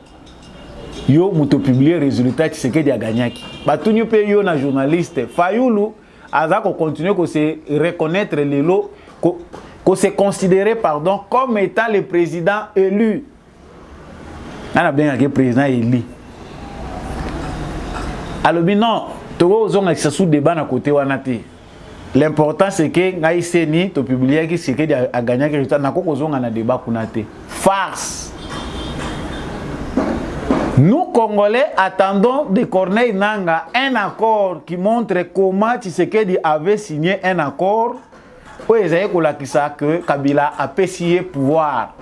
Yo muto publier résultat Tshisekedi a gagné qui. Ba tout pe yo na journaliste Fayulu aza ko continuer ko se reconnaître les lots ko se considérer pardon comme étant le président élu. Ana bien que président élu. Alors non, togo zonga sous débat na côté wana te. L'important c'est que ngai seni to publier qui Tshisekedi a gagné que résultat na ko zonga na débat kuna te. Farce. Nous, Congolais, attendons de Corneille Nangaa un accord qui montre comment Tshisekedi avait signé un accord où ils avaient que Kabila a payé pouvoir.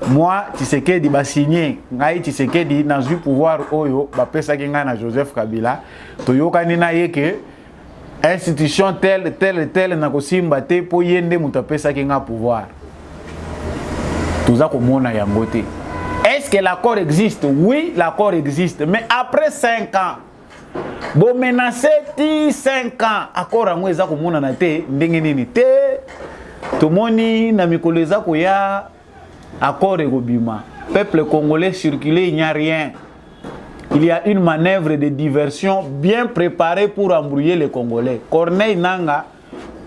Moi, Tshisekedi a signé, Tshisekedi n'a eu pouvoir oyo, na Joseph Kabila. Toyokani na que institution telle na kosimba te po yende mutapesa kinga pouvoir. Tuza komona yangote. Est-ce que l'accord existe? Oui, l'accord existe. Mais après 5 ans, bon menacé 5 ans, accord en weza komona na te ndenge nini te. Tomoni na mikoleza koya accord egobima. Peuple congolais circulé, il n'y a rien. Il y a une manœuvre de diversion bien préparée pour embrouiller les Congolais. Corneille Nangaa,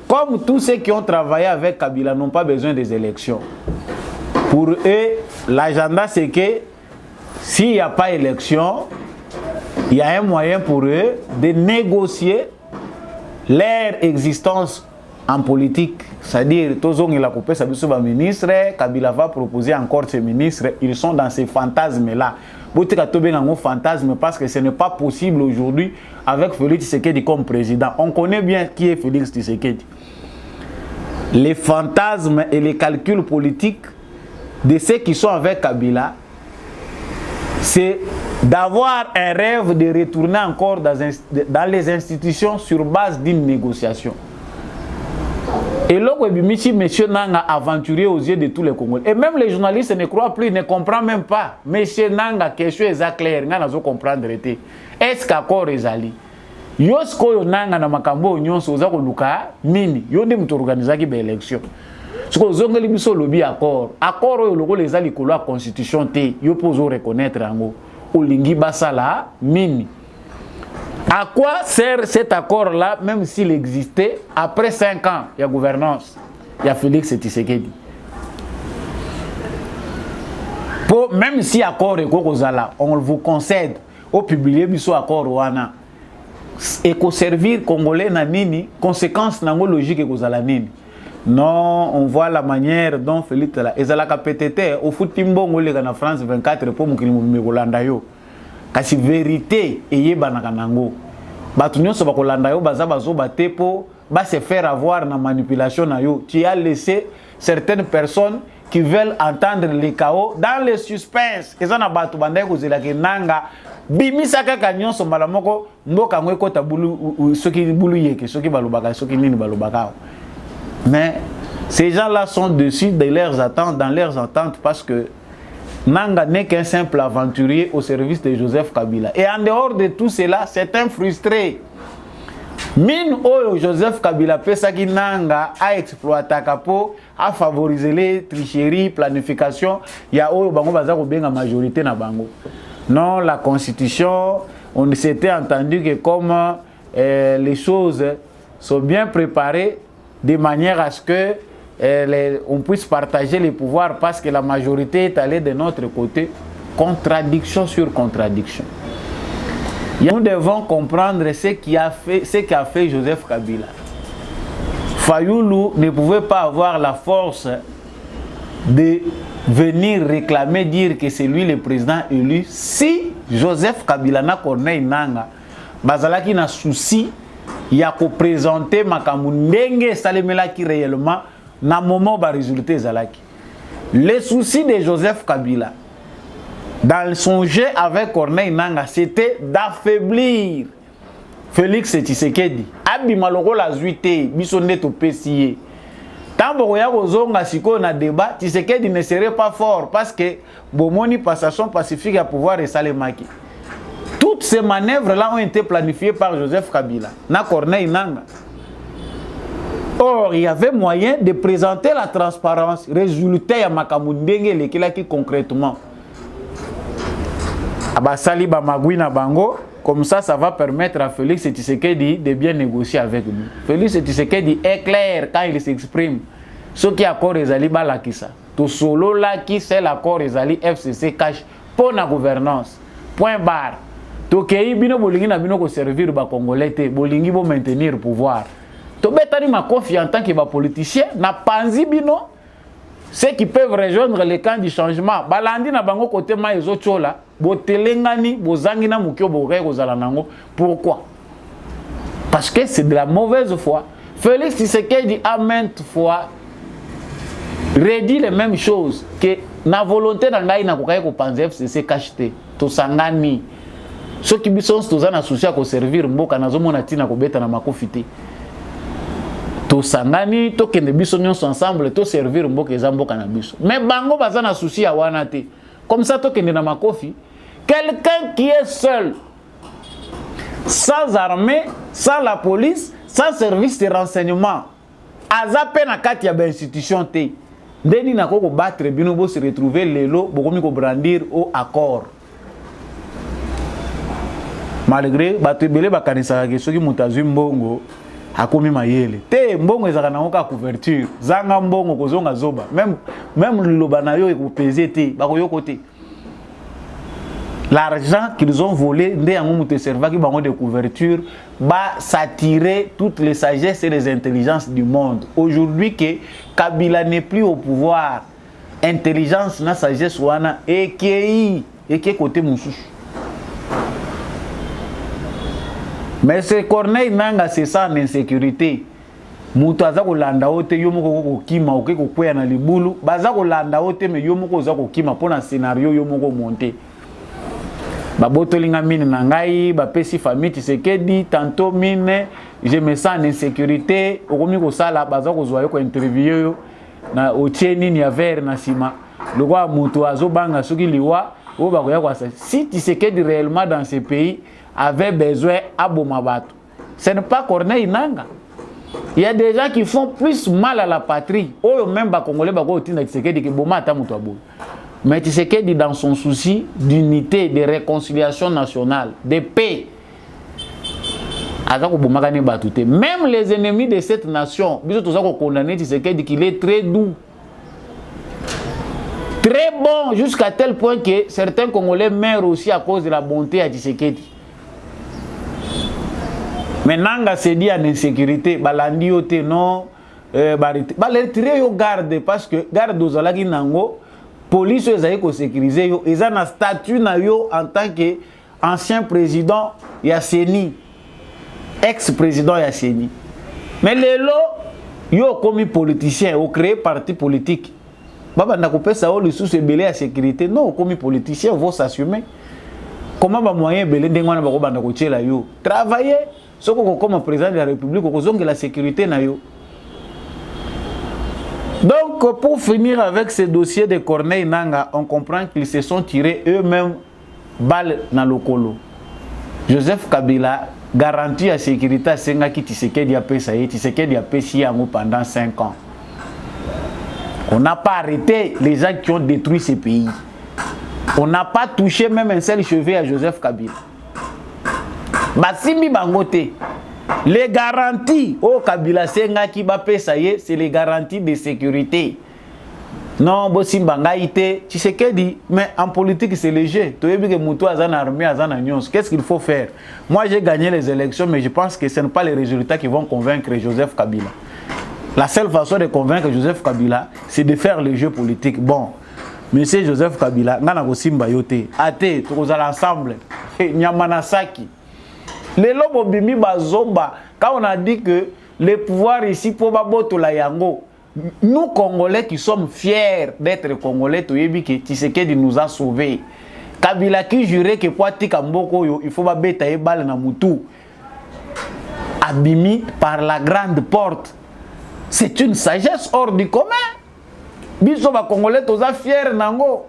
comme tous ceux qui ont travaillé avec Kabila, n'ont pas besoin des élections. Pour eux, l'agenda c'est que s'il n'y a pas élection, il y a un moyen pour eux de négocier leur existence en politique. C'est-à-dire, Tozong il a coupé sa ministre, Kabila va proposer encore ses ministres, ils sont dans ces fantasmes-là. Fantasme parce que ce n'est pas possible aujourd'hui avec Félix Tshisekedi comme président. On connaît bien qui est Félix Tshisekedi. Les fantasmes et les calculs politiques de ceux qui sont avec Kabila, c'est d'avoir un rêve de retourner encore dans les institutions sur base d'une négociation. Et là, monsieur Nanga aventurier aux yeux de tous les Congolais. Et même les journalistes ne croient plus, ne comprennent même pas. Monsieur Nanga, question est claire, nous allons comprendre. Est-ce qu'accord est allé? Yosko Nanga na makambo nyonso oza koluka nini? Yonde muto organiser ki ba élection. Soko zongeli biso lobby accord. Accord oyo loko les ali kolo constitution te, yo pozo reconnaître yango. Olingi basala nini? À quoi sert cet accord-là, même s'il existait, après 5 ans, il y a gouvernance, il y a Félix Tshisekedi. Même si l'accord est là, on vous concède, au publier biso accord wana, et qu'on servir Congolais na nini, conséquence nango logique et kozala nini. Non, on voit la manière dont Félix là, ezalaka PTT, au foot timbongo le na France 24 pour mukili mumigolanda yo. Kasi vérité eye banaka nango batu nyonso bakolanda yo baza bazoba te po ba se faire avoir na manipulation na yo. Tu as laissé certaines personnes qui veulent entendre les chaos dans le suspense. Ezana batu bandai kozela ke nanga bimisa kaka nyonso mbala moko mboka ngwe kota bulu soki bulu yeke soki balobaka soki nini balobaka. Mais ces gens-là sont dessus de leurs attentes, dans leurs attentes parce que Nanga n'est qu'un simple aventurier au service de Joseph Kabila. Et en dehors de tout cela, c'est un frustré. Mine oyo Joseph Kabila pesaki Nanga a exploité Kapo, a favorisé les tricheries, planification. Il y a oyo bango baza ko benga majorité na bango. Non, la constitution, on s'était entendu que comme les choses sont bien préparées de manière à ce que on puisse partager les pouvoirs parce que la majorité est allée de notre côté, contradiction sur contradiction. Nous devons comprendre ce qu'a fait Joseph Kabila. Fayoulou ne pouvait pas avoir la force de venir réclamer, dire que c'est lui le président élu si Joseph Kabila na Corneille Nanga bazalaki na souci ya ko présenter makambu ndenge salemelaki réellement na moment ba résultat zalaki. Le souci de Joseph Kabila dans son jeu avec Corneille Nanga, c'était d'affaiblir Félix Tshisekedi. Abima loko la zuité, biso neto pesiye. Tambo ya kozonga siko na débat, Tshisekedi ne serait pas fort parce que bomoni passation pacifique à pouvoir et salemaki. Toutes ces manœuvres-là ont été planifiées par Joseph Kabila, na Corneille Nanga. Or, il y avait moyen de présenter la transparence, résultat à Makamundenge, qui concrètement. Abasali Bamagui na Bango, comme ça va permettre à Félix Tshisekedi de bien négocier avec nous. Félix Tshisekedi est clair quand il s'exprime. Ce qui est accord Ezali Balakisa. Tout solo là qui c'est l'accord Ezali FCC cache pour la gouvernance. Point barre. Tout pays bino bolingi na bino ko servir ba Congolais te, bolingi bo maintenir pouvoir. To betani ma confiance en tant que politicien na panzi bino ceux qui peuvent rejoindre le camp du changement. Balandi na bango côté ma ezochola, botelengani, bozangi na mukyo boke kozala nango. Pourquoi? Parce que c'est de la mauvaise foi. Félix Tshisekedi a maintes fois redit les mêmes choses que na volonté na ngai na kokaye ko panze FCC cacheté. To sangani. Ceux qui sont tous en associé à servir mboka nazo mona tina ko beta na makofité. To sangani to kende biso nyonso ensemble to servir mboka ezamboka na biso. Mais bango baza na souci ya wana te. Comme ça to kende na makofi, quelqu'un qui est seul, sans armée, sans la police, sans service de renseignement, azape na kati ya ba institution te. Ndeni na ko battre bino bo se retrouver lelo bokomi ko brandir au accord. Malgré bato ebele bakanisaka ke soki moto azwi mbongo akomi mayele te mbongo ezaka nango ka couverture zanga mbongo kozonga zoba même liloba na yo ekopese te bakoyoko te. l'argent qu'ils ont volé, nde yango mutu servaki bango de couverture, ba s'attirer toutes les sagesses et les intelligences du monde. Aujourd'hui que Kabila n'est plus au pouvoir, intelligence na sagesse wana et qui côté mususu. Mais c'est Corneille Nanga, c'est ça en insécurité. Mutu aza kolanda ote yo moko kokima oke kokwea na libulu baza kolanda ote me yo moko oza kokima pona scénario yo moko monter. Babotolinga mine na ngai bapesi famille Tshisekedi tantôt mine je me sens en insécurité okomi kosala baza kozwa yo ko interview yo na otieni ni aver na sima lokwa mutu azobanga soki liwa o bakoya kwa si Tshisekedi réellement dans ce pays avait besoin aboma bato. Ce n'est pas Corneille Nanga. Il y a des gens qui font plus mal à la patrie. Oh, même les Congolais, mais Tshisekedi dans son souci d'unité, de réconciliation nationale, de paix. Même les ennemis de cette nation, ils ont condamné Tshisekedi qu'il est très doux. Très bon, jusqu'à tel point que certains Congolais meurent aussi à cause de la bonté à Tshisekedi. Maintenant, c'est dit en insécurité, balandi yote non, baletire yo garde parce que garde ozalaki nango, police ezali ko sécuriser yo, eza na statut na yo en tant que ancien président ya Seni, ex-président ya Seni. Mais lelo yo comme politicien, au créé parti politique. Baba na kopesa o lisusu ebele ya sécurité, non comme politicien vont s'assumer. Comment ba moyen belé ndengwana ba ko banda ko tshela yo. Travailler comme président de la République, on la sécurité. Donc, pour finir avec ce dossier de Corneille Nanga, on comprend qu'ils se sont tirés eux-mêmes balles dans le colo. Joseph Kabila garantit la sécurité à Sengaki Tshisekedi pendant 5 ans. On n'a pas arrêté les gens qui ont détruit ce pays. On n'a pas touché même un seul cheveu à Joseph Kabila. Basimi bangote. Les garanties au Kabila Senga qui va payer, c'est les garanties de sécurité. Non, Bossim Bangaïté, tu sais qu'elle dit, mais en politique c'est léger. Tu as vu que Moutou a une armée, a une alliance. Qu'est-ce qu'il faut faire? Moi j'ai gagné les élections, mais je pense que ce ne sont pas les résultats qui vont convaincre Joseph Kabila. La seule façon de convaincre Joseph Kabila, c'est de faire le jeu politique. Bon, monsieur Joseph Kabila, Nana Bossimba Yote, Ate, tous ensemble, Nyamanasaki. Les lobos bimi bazomba, quand on a dit que le pouvoir ici pour baboto la yango, nous Congolais qui sommes fiers d'être Congolais, Tshisekedi nous a sauvés. Kabila qui jurait que pour tika mboko il faut ba beta e balle na mutu. Abimi par la grande porte. C'est une sagesse hors du commun. Biso ba Congolais toza fiers nango.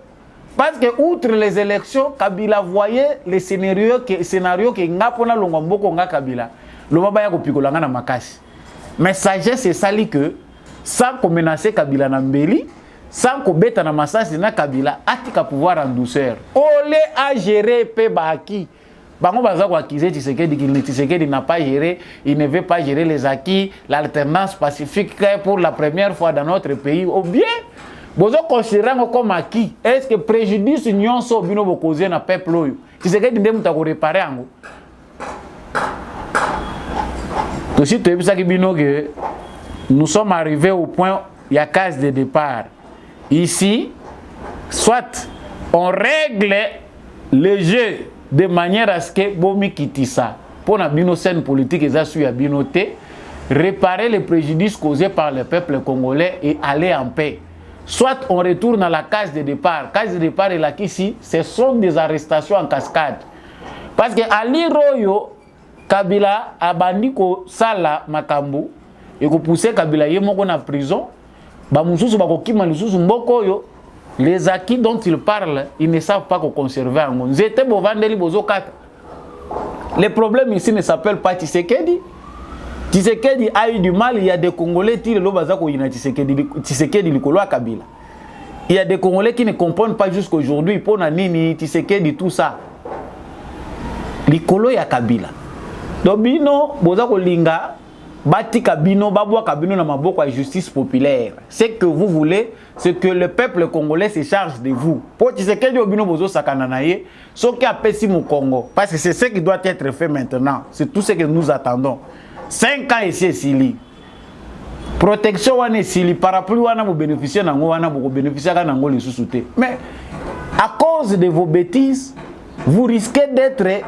Parce que outre les élections, Kabila voyait les scénarios que ngapona longamboko nga Kabila. Lomaba ya kopikola nga na makasi. Mais sagesse c'est sali que sans qu'on menacer Kabila na mbeli, sans qu'on beta na masasi na Kabila, atika pouvoir en douceur. Olé a géré pe baki. Bango baza ko accuser Tshisekedi n'a pas géré, il ne veut pas gérer les acquis, l'alternance pacifique pour la première fois dans notre pays. Ou bien bozo considérant comme acquis. Est-ce que préjudice nyonso bino bokoze na peuple oyo? Tshisekedi ndé muta ko réparer ango. Aussi tu ebisa ki bino que nous sommes arrivés au point il y a case de départ. Ici, soit on règle le jeu de manière à ce que bomi kitisa pour na bino scène politique ezasu ya binoté, réparer les préjudices causés par le peuple congolais et aller en paix. Soit on retourne à la case de départ. Case de départ est là qu'ici, ce sont des arrestations en cascade. Parce que à l'Iroyo, Kabila a bandi ko sala makambu et ko poussé Kabila yemoko na prison. Ba mususu ba ko kima mususu mboko yo. Les acquis dont ils parlent, ils ne savent pas qu'on conserve en Gonze. C'était Bovandeli Bozo 4. Le problème ici ne s'appelle pas Tshisekedi. Tshisekedi a eu du mal, il y a des Congolais qui Tshisekedi likolo a Kabila. Il y a des Congolais qui ne comprennent pas jusqu'aujourd'hui pour Nanini, Tshisekedi, tout ça. Likolo ya Kabila. Donc bino boza ko linga Bati Kabino, Babwa Kabino na maboko à justice populaire. Ce que vous voulez, c'est que le peuple congolais se charge de vous. Pour Tshisekedi Obino Bozo Sakananaye, ce qui a pési mon Congo. Parce que c'est ce qui doit être fait maintenant. C'est tout ce que nous attendons. 5 ans ici, Sili. Protection wane Sili, parapluie wana vous bénéficiez nango wana vous bénéficiez nango les sous-soutés. Mais à cause de vos bêtises, vous risquez d'être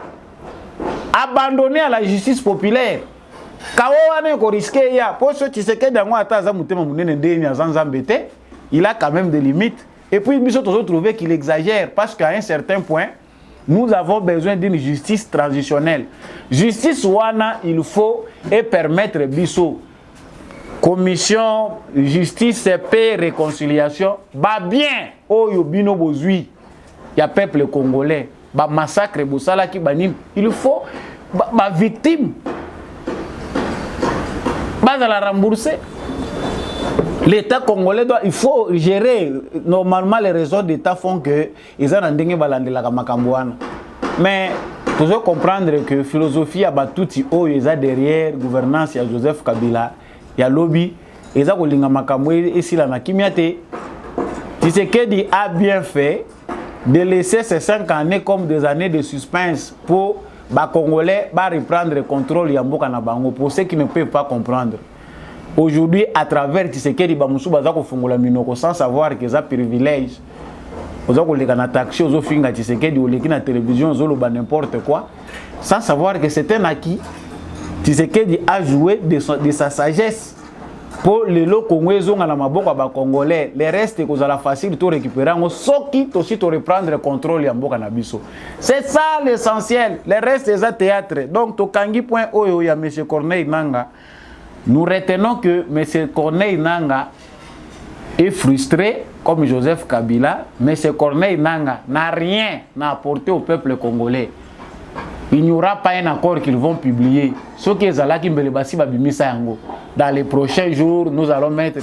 abandonné à la justice populaire. Il a quand même des limites. Et puis, nous avons trouvé qu'il exagère parce qu'à un certain point, nous avons besoin d'une justice transitionnelle. Justice wana, il faut et permettre biso. Commission, justice, paix, réconciliation. Bah bien, oh yobino bozui. Il y a peuple congolais. Bah massacre, bosala ki banim. Il faut bah victime. Bah à la rembourser. L'État congolais il faut gérer. Normalement, les réseaux d'État font que ils ont un dingue balande la makamboana. Mais tu dois comprendre que philosophie a battu oh ils ont derrière gouvernance il y a Joseph Kabila, il y a lobby, ils ont kolinga makambo et si la nakimiate. Tshisekedi a bien fait de laisser ces 5 années comme des années de suspense pour les Congolais reprendre le contrôle de Mboka na bango pour ceux qui ne peuvent pas comprendre. Aujourd'hui, à travers Tshisekedi, Bamusu Bazako Fongola Minoko sans savoir que ça privilège. Aux autres, les taxi, aux autres, les Tshisekedi, aux la télévision, aux autres, n'importe quoi, sans savoir que c'est un acquis. Tshisekedi a joué de sa sagesse pour les locaux congolais. Les restes que la facile de récupérer, sauf qui aussi de reprendre le contrôle de Mboka na biso. C'est ça l'essentiel. Les restes des théâtre. Donc, au Kangi point où il y a M. Corneille Nanga. Nous retenons que M. Corneille Nanga est frustré, comme Joseph Kabila. M. Corneille Nanga n'a rien à apporter au peuple congolais. Il n'y aura pas un accord qu'ils vont publier. Ce qui est Zalaki Mbelebasi Babimisa Yango. Dans les prochains jours, nous allons mettre.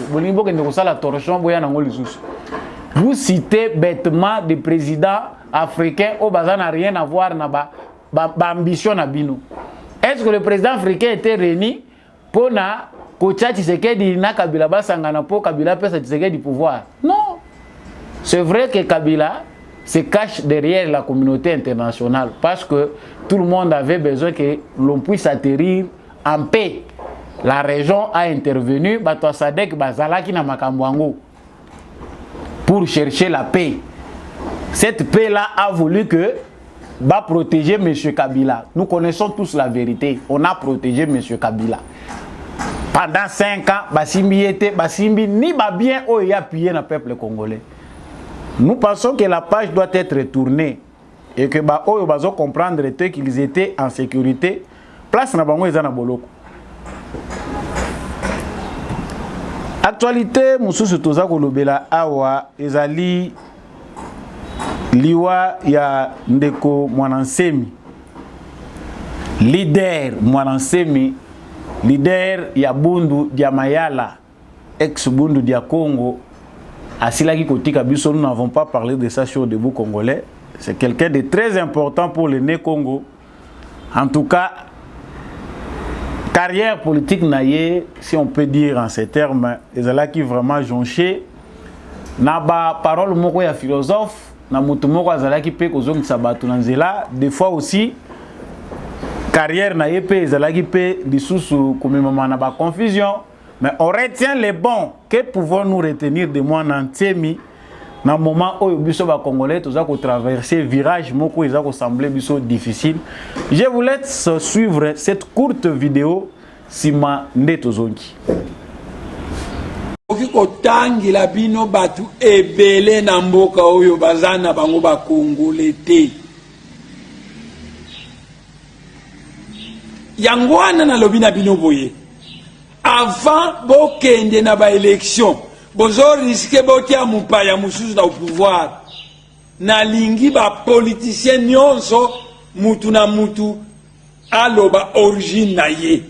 Vous citez bêtement des présidents africains au Bazan n'a rien à voir avec l'ambition Nabino. Est-ce que le président africain était réuni pour na kocha Tshisekedi na Kabila basangana pour Kabila pesa Tshisekedi pouvoir? Non. C'est vrai que Kabila se cache derrière la communauté internationale parce que tout le monde avait besoin que l'on puisse atterrir en paix. La région a intervenu, Bato Sadek Bazalaki na Makambwango pour chercher la paix. Cette paix-là a voulu que protéger M. Kabila. Nous connaissons tous la vérité. On a protégé M. Kabila. Pendant 5 ans, Basimbi ni bien où il a appuyé le peuple congolais. Nous pensons que la page doit être tournée et que Baoyo bazo comprendre qu'ils étaient en sécurité. Place na bango ezana boloko. Actualité mususu toza kolobela awa ezali liwa ya ndeko Mwanansemi. Leader Mwanansemi, leader ya Bundu dia Mayala, ex Bundu dia Congo. Asilaki Kotika Biso, nous n'avons pas parlé de ça sur Debout Congolais. C'est quelqu'un de très important pour le né Congo. En tout cas, carrière politique naïe, si on peut dire en ces termes, Ezalaki vraiment jonché. Naba parole moko ya philosophe, na mutu moko azalaki pe kozongi sabatu nanzela. Des fois aussi, carrière naïe pe Ezalaki pe lisusu komemama na ba confusion. Mais on retient les bons. Que pouvons-nous retenir de moi Nantemi dans le moment où les Congolais ont traversé le virage, ils ont semblé difficile. Je vous laisse suivre cette courte vidéo. Sima Ndetozongi. Otangi la bino batu ebele na mboka oyo bazana bango ba Congolais te. Yangwana na lobina bino boye. Avant bokende na ba élection, bozo risque botia mupaya mususu na au pouvoir. Na lingi ba politicien nyonso mutu na mutu aloba origine na ye.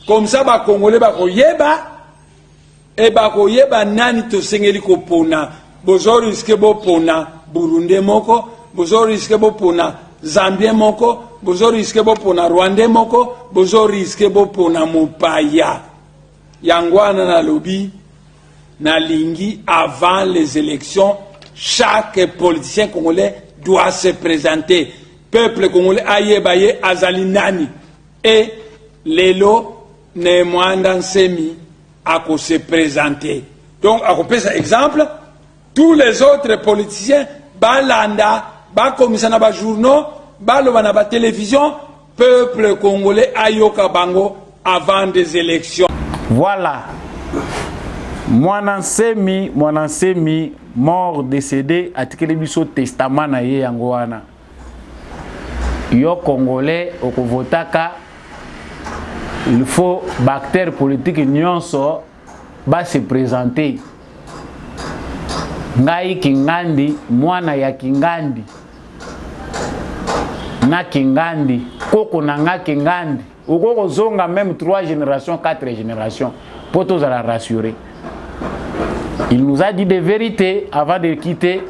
Comme ça ba Congolais ba koyeba e ba koyeba nani to sengeli ko pona. Bozo risque bo pona Burundi moko, bozo risque bo pona Zambie moko, bozo risque bo pona Rwanda moko, bozo risque bo pona mopaya. Yangwana na lobby, na lingi, avant les élections, chaque politicien congolais doit se présenter. Peuple congolais aye baye azali nani. Et lelo ne mwanda semi à se présenter. Donc, à couper cet exemple, tous les autres politiciens, balanda, commissaire na journaux, balobana ba télévision, peuple congolais ayoka bango avant des élections. Voilà. Mwanansemi, mort décédé, a tiré biso testament na ye yango wana. Yo congolais okovotaka, il faut bactère politique nyonso ba se présenter. Ngai Kingandi, mwana ya Kingandi. Na Kingandi, koko na nga Kingandi. Okoko zonga même 3 générations, 4 générations. Pour tous la rassurer. Il nous a dit des vérités avant de quitter.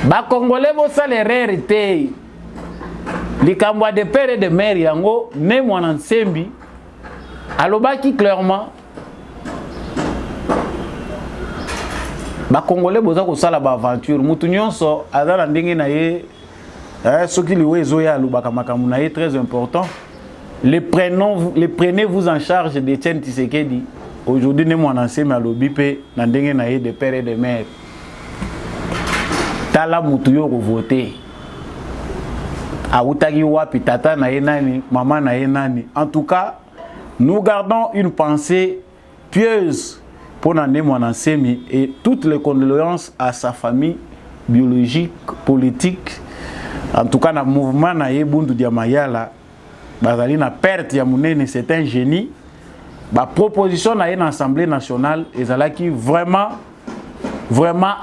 Ba Congolais vos salaires été. Les Kamwa de père et de mère yango, ne mwana Sembi. Alobaki clairement. Ba Congolais boza ko sala ba aventure. Mutu nyonso azala ndenge na ye. Soki liwe zoya alobaka makamu na ye très important. Les prenez vous en charge d'Etienne Tshisekedi. Aujourd'hui, nous sommes ensemble à l'Obipe, dans le de père et de mère. Tala mutuyo voter. Aoutagi wapi tata na yenani, maman na yenani. En tout cas, nous gardons une pensée pieuse pour Nandé Mwanansemi et toutes les condoléances à sa famille biologique, politique. En tout cas, dans le mouvement Naye Bundu Diamayala. Bazali na perte ya munene, c'est un génie. Ba proposition na l'Assemblée nationale ezalaki vraiment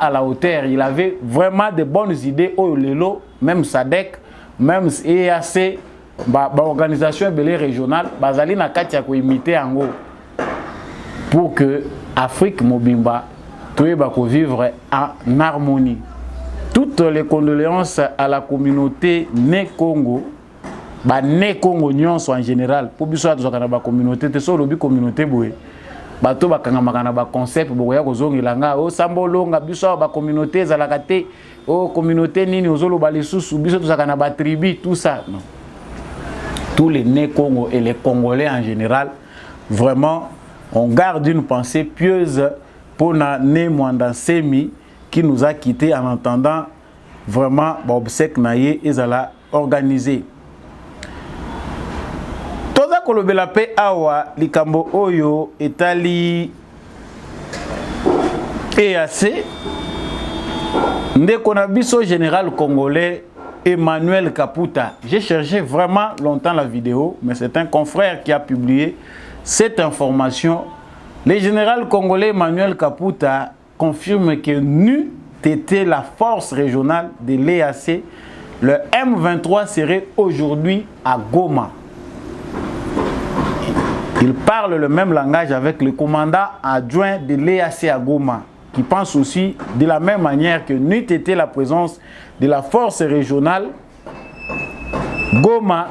à la hauteur. Il avait vraiment de bonnes idées au lelo, même SADC, même EAC, ba organisation belé régionale, bazali na kati ya ko imiter ango pour que Afrique mobimba toyeba ko vivre en harmonie. Toutes les condoléances à la communauté né Congo. Ba ne Congo nyonso en général pour biso atozaka ba communauté te so lobi communauté boye bato bakanga makana ba concept boya kozongela nga o sambolonga biso ba communauté zalaka te o communauté nini ozolo ba lisusu biso tozaka na ba tribu tout ça non. Tous les ne Congo et les Congolais en général vraiment on garde une pensée pieuse pour na ne Mwanansemi qui nous a quitté en entendant vraiment ba obsèque naie ezala organisé. Kolobela pe awa likambo oyo etali EAC ndeko na biso général congolais Emmanuel Kaputa. J'ai cherché vraiment longtemps la vidéo, mais c'est un confrère qui a publié cette information. Le général congolais Emmanuel Kaputa confirme que n'eût été la force régionale de l'EAC, le M23 serait aujourd'hui à Goma. Il parle le même langage avec le commandant adjoint de l'EAC à Goma, qui pense aussi de la même manière que n'eût été la présence de la force régionale, Goma,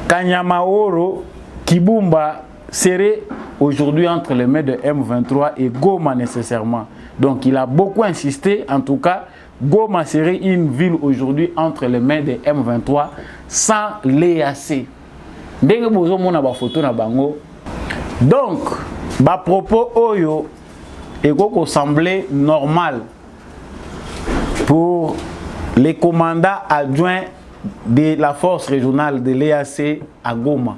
Kanyamaoro, Kibumba serait aujourd'hui entre les mains de M23 et Goma nécessairement. Donc il a beaucoup insisté, en tout cas, Goma serait une ville aujourd'hui entre les mains de M23 sans l'EAC. Ndenge bozo mona ba photo na bango. Donc, ba propos oyo eko semblait normal pour les commandants adjoints de la force régionale de l'EAC à Goma.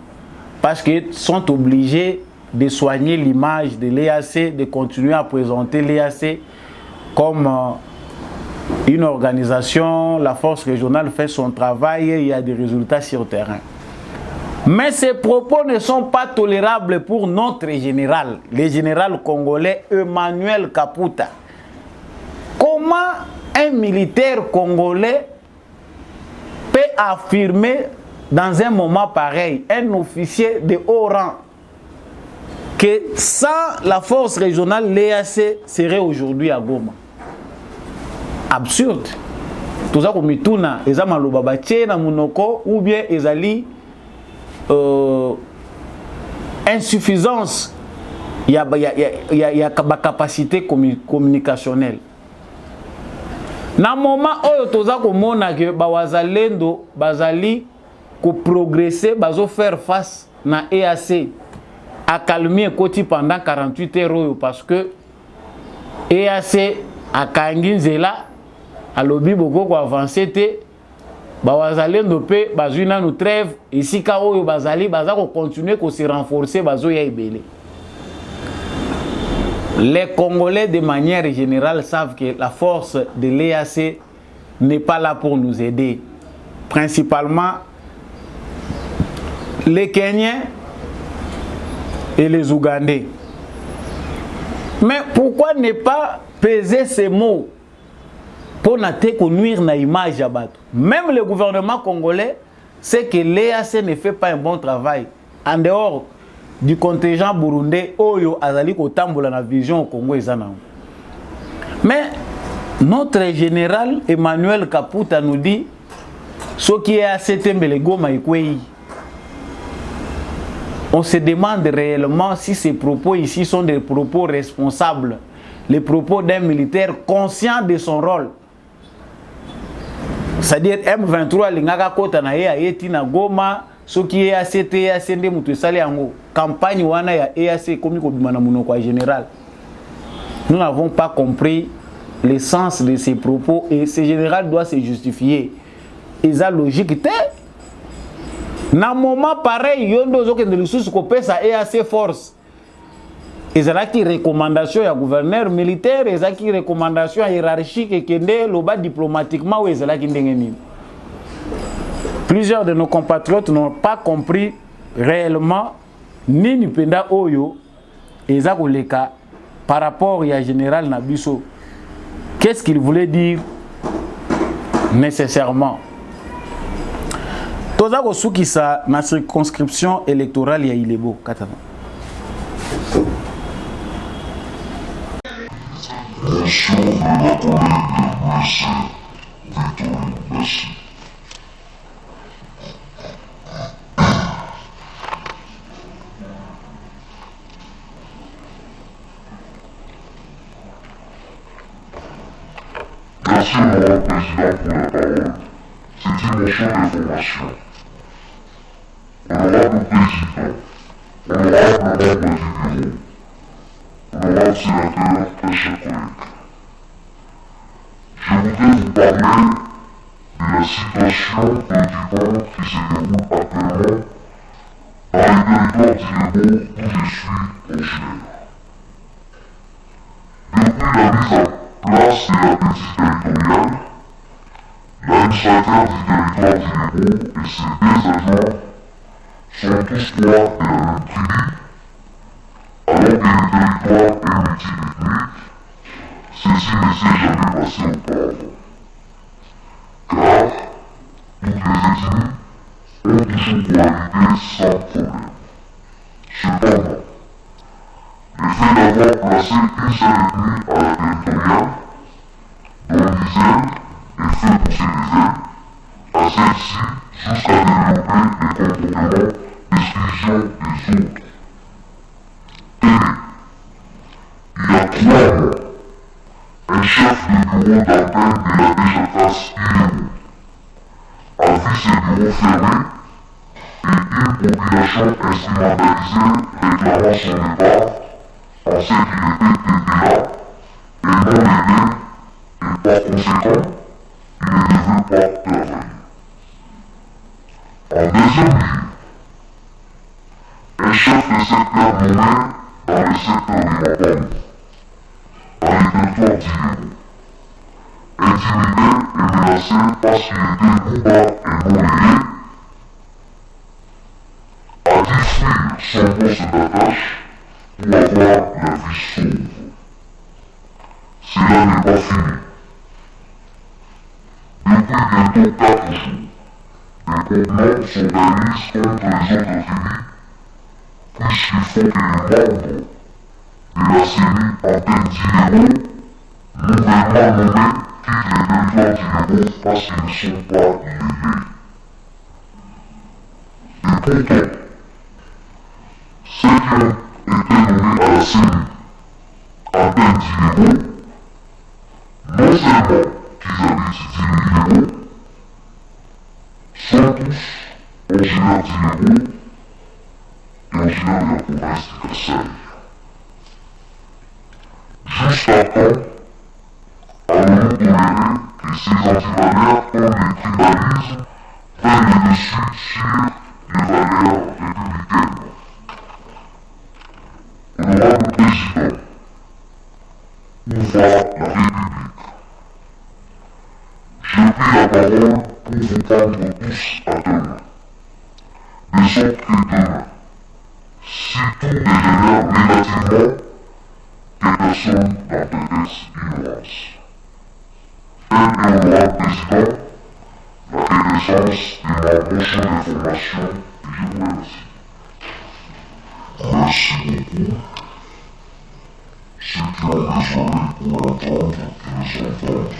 Parce qu'ils sont obligés de soigner l'image de l'EAC, de continuer à présenter l'EAC comme une organisation. La force régionale fait son travail et il y a des résultats sur le terrain. Mais ces propos ne sont pas tolérables pour notre général, le général congolais Emmanuel Kaputa. Comment un militaire congolais peut affirmer dans un moment pareil, un officier de haut rang, que sans la force régionale, l'EAC serait aujourd'hui à Goma? Absurde. toza komituna eza maloba batie na munoko ou bien ezali insuffisance ya capacité communicationnelle. Na moment oyo toza komona ke bawazalendo bazali ko progresser bazo faire face na EAC accalmie koti pendant 48 heures parce que EAC akangi nzela alobi boko ko avancer te bawazalendo pe bazwi nanu trêve esika oyo bazali baza ko continuer ko se renforcer bazo ya ebele. Les Congolais de manière générale savent que la force de l'EAC n'est pas là pour nous aider. Principalement les Kenyans et les Ougandais. Mais pourquoi ne pas peser ces mots pour ne nuire na image à battre? Même le gouvernement congolais sait que l'EAC ne fait pas un bon travail. En dehors du contingent burundais, Oyo Azali Kotambola na vision au Congo ezana. Mais notre général Emmanuel Kaputa nous dit ce qui est à Setembelego Maïkwei. On se demande réellement si ces propos ici sont des propos responsables, les propos d'un militaire conscient de son rôle. C'est-à-dire M23 lingaka kota na ya yeti na Goma, ce qui est à CND mutu sali yango campagne wana ya EAC komi ko bimana munoko général. Nous n'avons pas compris le sens de ces propos et ce général doit se justifier. Et ça logique té. Na moment pareil yondo zo kende lisusu ko pesa EAC force. Ezalaki recommandation ya gouverneur militaire, ezalaki recommandation hiérarchique et kende loba diplomatiquement ou ezalaki ndenge nini. Plusieurs de nos compatriotes n'ont pas compris réellement ni Nipenda Oyo et Zakoleka par rapport à général Nabiso. Qu'est-ce qu'il voulait dire nécessairement? Tozako Soukissa, ma circonscription électorale ya Ilebo, Katana. Merci, Madame le Président, pour la parole. C'est une motion d'information. Honorable Président, honorable membre du bureau, honorable sénateur, très chers collègues, je voudrais vous parler de la situation préoccupante qui se déroule actuellement dans les territoires d'Ilebo où je suis originaire. Depuis la mise en place de la politique territoriale, l'administrateur du territoire d'Ilebo et ses deux agents sont tous trois de la même tribu, alors que le territoire est multiethnique. Ceci ne s'est jamais passé auparavant. Car toutes les ethnies ont toujours cohabité sans problème. Cependant, le fait d'avoir placé une seule ethnie à la territoriale, dont l'Isère est fait pousser des ailes, à celle-ci jusqu'à développer des comportements d'exclusion des autres. Il y a 3 mois, un chef de bureau d'antenne de la DGFAS Ilebo a vu ses bureaux fermés et une population instrumentalisée réclamant son départ, pensait qu'il était TDA et non aidé et par conséquent, il ne devait pas travailler. En deuxième lieu, un chef de secteur nommé dans le secteur de Mapam, dans les territoires d'Ilebo, intimidé et menacé parce qu'il était Bouba et non aidé, a dû fuir son poste d'attache pour avoir la vie sauve. Cela n'est pas fini. Depuis bientôt 4 jours, des groupements s'organisent contre les autres tribus, puisqu'il faut que les membres de la CENI Antenne d'Ilebo, nouvellement nommés, quittent les territoires d'Ilebo parce qu'ils ne sont pas légaux. Et pourtant, ceux qui ont été nommés à la CENI en tant qu'illégaux, non seulement qu'ils avaient été illégaux, sont tous originaires d'illégaux et originaires de la province de Kasaï. Jusqu'à quand allons-nous tolérer que ces antivaleurs comme le tribalisme prennent le dessus sur les valeurs républicaines? Honorable Président, où va la République? J'ai pris la parole pour vous prendre tous à témoin, de sorte que demain, si tout dégénère négativement, que personne n'intéresse ignorance. Honorable Président, la reconnaissance de ma motion d'information et je vous remercie. Merci beaucoup. Ceux qui ont besoin pour l'entendre, qu'ils entendent.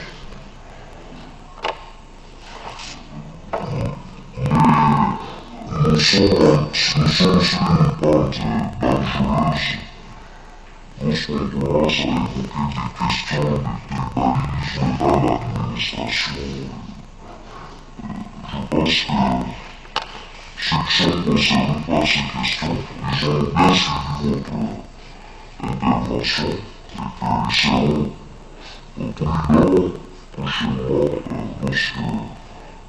Nous sommes sur une pente dangereuse. En ce moment-là, ça évoquait des questions de tribalisme dans l'administration. Je pense que ceux qui sont concernés par ces questions, ils ont bien suivi votre intervention et qu'ils seront au tribunal prochainement lorsque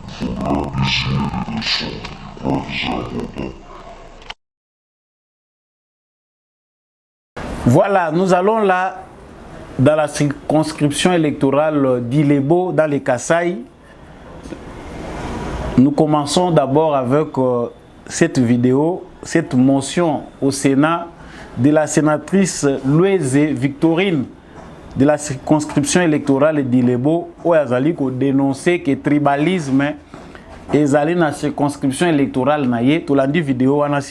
il faudra désigner des élections. Je crois que c'est important. Voilà, nous allons là dans la circonscription électorale d'Ilebo, dans les Kasaï. Nous commençons d'abord avec cette vidéo, cette motion au Sénat de la sénatrice Louise Victorine de la circonscription électorale d'Ilebo, où elle a dénoncé que le tribalisme est allé dans la circonscription électorale. Tout l'a dit vidéo, on a